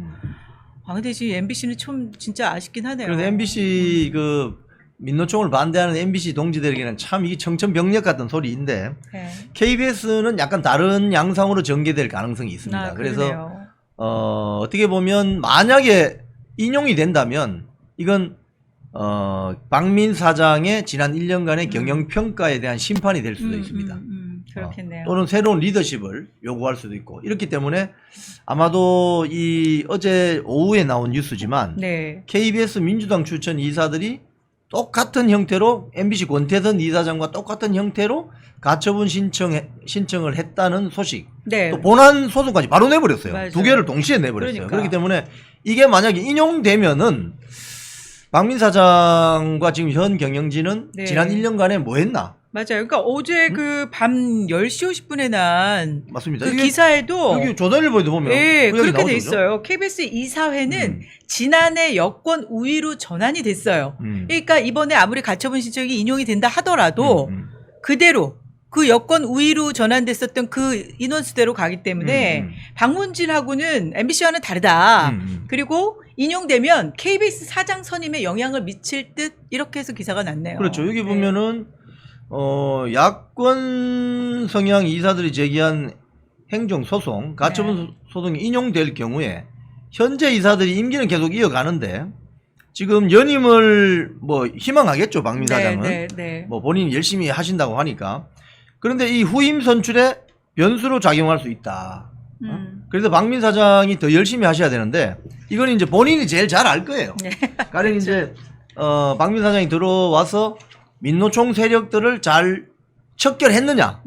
아 근데 지금 MBC는 좀 진짜 아쉽긴 하네요. 그래서 MBC 그 민노총을 반대하는 MBC 동지들에게는 참 이게 청천벽력 같은 소리인데 네. KBS는 약간 다른 양상으로 전개될 가능성이 있습니다. 그래서 어떻게 보면 만약에 인용이 된다면 이건 박민 사장의 지난 1년간의 경영 평가에 대한 심판이 될 수도 있습니다. 그렇겠네요. 또는 새로운 리더십을 요구할 수도 있고 이렇기 때문에 아마도 이 어제 오후에 나온 뉴스지만 네. KBS 민주당 추천 이사들이 똑같은 형태로 MBC 권태선 이사장과 똑같은 형태로 가처분 신청을 했다는 소식. 네. 또 본안 소송까지 바로 내버렸어요. 맞아요. 두 개를 동시에 내버렸어요. 그러니까. 그렇기 때문에 이게 만약에 인용되면은 박민 사장과 지금 현 경영진은 네. 지난 1년간에 뭐 했나? 맞아요. 그러니까 어제 그 밤 10시 50분에 난 맞습니다. 그 이게 기사에도 여기 조선일보에도 보면 예, 그 얘기 그렇게 나오죠, 돼 그죠? 있어요. KBS 이사회는 지난해 여권 우위로 전환이 됐어요. 음. 그러니까 이번에 아무리 가처분 신청이 인용이 된다 하더라도 그대로 그 여권 우위로 전환됐었던 그 인원수대로 가기 때문에 박문진하고는 MBC와는 다르다. 그리고 인용되면 KBS 사장 선임에 영향을 미칠 듯 이렇게 해서 기사가 났네요. 그렇죠. 여기 네. 보면은 야권 성향 이사들이 제기한 행정 소송, 가처분 소송이 인용될 경우에 현재 이사들이 임기는 계속 이어가는데 지금 연임을 뭐 희망하겠죠, 박민 사장은. 네. 뭐 본인이 열심히 하신다고 하니까. 그런데 이 후임 선출에 변수로 작용할 수 있다. 그래서 박민 사장이 더 열심히 하셔야 되는데 이건 이제 본인이 제일 잘 알 거예요. 네. 가령 이제 박민 사장이 들어와서 민노총 세력들을 잘 척결했느냐.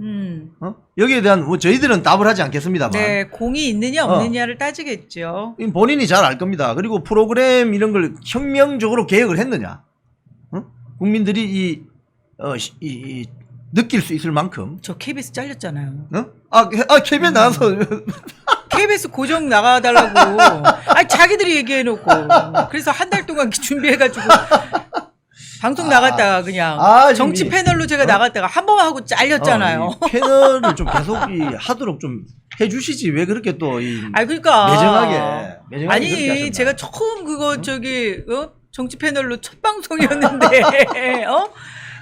여기에 대한 뭐 저희들은 답을 하지 않겠습니다만. 네, 공이 있느냐 없느냐를 따지겠죠. 본인이 잘 알 겁니다. 그리고 프로그램 이런 걸 혁명적으로 개혁을 했느냐. 국민들이 느낄 수 있을 만큼. 저 KBS 잘렸잖아요. KBS 나와서. KBS 고정 나가달라고. 아니, 자기들이 얘기해놓고. 그래서 한 달 동안 준비해가지고. 방송 나갔다가 그냥 정치 패널로 제가 나갔다가 한 번 하고 잘렸잖아요. 이 패널을 좀 계속 하도록 좀 해주시지 왜 그렇게 또 그러니까 매정하게 아니 제가 처음 그거 정치 패널로 첫 방송이었는데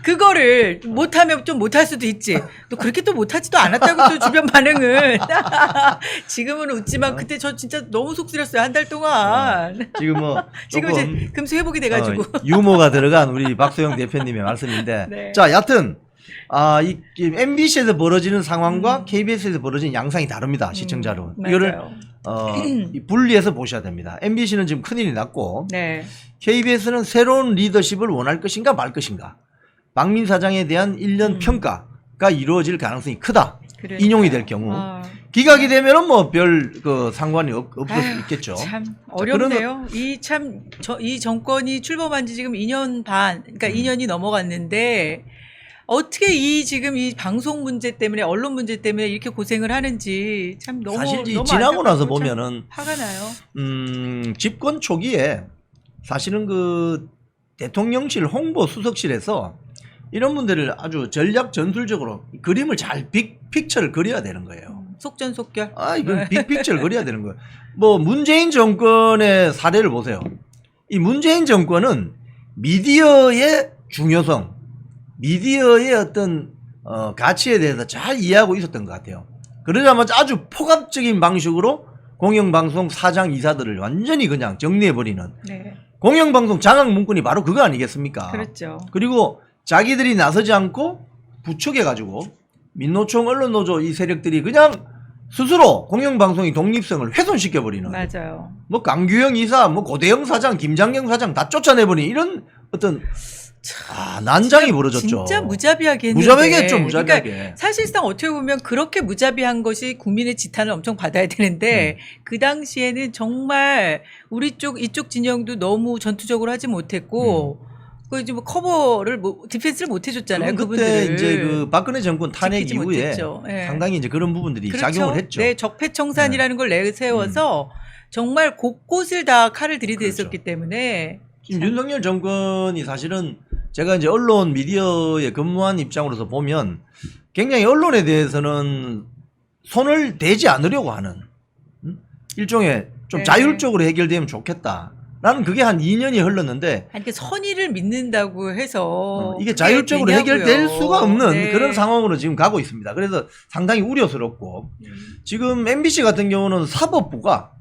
그거를 못하면 좀 못할 수도 있지. 또 그렇게 또 못하지도 않았다고 또 주변 반응은. 지금은 웃지만 그때 저 진짜 너무 속 쓰렸어요. 한 달 동안. 지금 지금 이제 금세 회복이 돼가지고. 유머가 들어간 우리 박소영 대표님의 말씀인데. 네. 자, 여하튼 이 MBC에서 벌어지는 상황과 KBS에서 벌어지는 양상이 다릅니다. 시청자로. 이거를 분리해서 보셔야 됩니다. MBC는 지금 큰일이 났고 네. KBS는 새로운 리더십을 원할 것인가 말 것인가. 박민 사장에 대한 1년 평가가 이루어질 가능성이 크다. 그러니까요. 인용이 될 경우. 기각이 되면은 뭐 별 상관이 없을 수 있겠죠. 참 어렵네요. 이 정권이 출범한 지 지금 2년 반, 그러니까 2년이 넘어갔는데 어떻게 지금 이 방송 문제 때문에 언론 문제 때문에 이렇게 고생을 하는지 참 너무 사실 너무 지나고 나서 안타깝고 보면은 화가 나요. 집권 초기에 사실은 대통령실 홍보 수석실에서 이런 분들을 아주 전략 전술적으로 그림을 잘 픽처를 그려야 되는 거예요. 속전속결. 이건 빅픽처를 그려야 되는 거예요. 뭐 문재인 정권의 사례를 보세요. 이 문재인 정권은 미디어의 중요성, 미디어의 어떤 가치에 대해서 잘 이해하고 있었던 것 같아요. 그러자마자 아주 폭압적인 방식으로 공영방송 사장 이사들을 완전히 그냥 정리해버리는. 네. 공영방송 장악 문건이 바로 그거 아니겠습니까? 그렇죠. 그리고 자기들이 나서지 않고 부추겨가지고 민노총 언론노조 이 세력들이 그냥 스스로 공영방송의 독립성을 훼손시켜버리는. 맞아요. 뭐 강규영 이사, 뭐 고대영 사장, 김장경 사장 다 쫓아내버리는 이런 어떤 난장이 벌어졌죠. 진짜 무자비하게 했는데. 무자비하겠죠, 무자비하게. 그러니까 사실상 어떻게 보면 그렇게 무자비한 것이 국민의 지탄을 엄청 받아야 되는데 그 당시에는 정말 우리 이쪽 진영도 너무 전투적으로 하지 못했고 이제 뭐 커버를 디펜스를 못 해줬잖아요. 그때 그분들을. 이제 박근혜 정권 탄핵 이후에 네. 상당히 이제 그런 부분들이 그렇죠? 작용을 했죠. 네, 적폐청산이라는 걸 내세워서 정말 곳곳을 다 칼을 들이댔었기 때문에. 지금 윤석열 정권이 사실은 제가 이제 언론 미디어에 근무한 입장으로서 보면 굉장히 언론에 대해서는 손을 대지 않으려고 하는 일종의 좀 자율적으로 해결되면 좋겠다. 나는 그게 한 2년이 흘렀는데 아니, 선의를 믿는다고 해서 이게 자율적으로 해결될 수가 없는 네. 그런 상황으로 지금 가고 있습니다. 그래서 상당히 우려스럽고 지금 MBC 같은 경우는 사법부가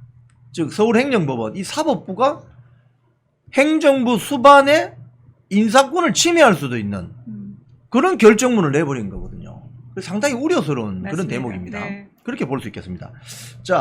즉 서울행정법원 이 사법부가 행정부 수반의 인사권을 침해할 수도 있는 그런 결정문을 내버린 거거든요. 상당히 우려스러운 맞습니다. 그런 대목입니다. 네. 그렇게 볼 수 있겠습니다. 자.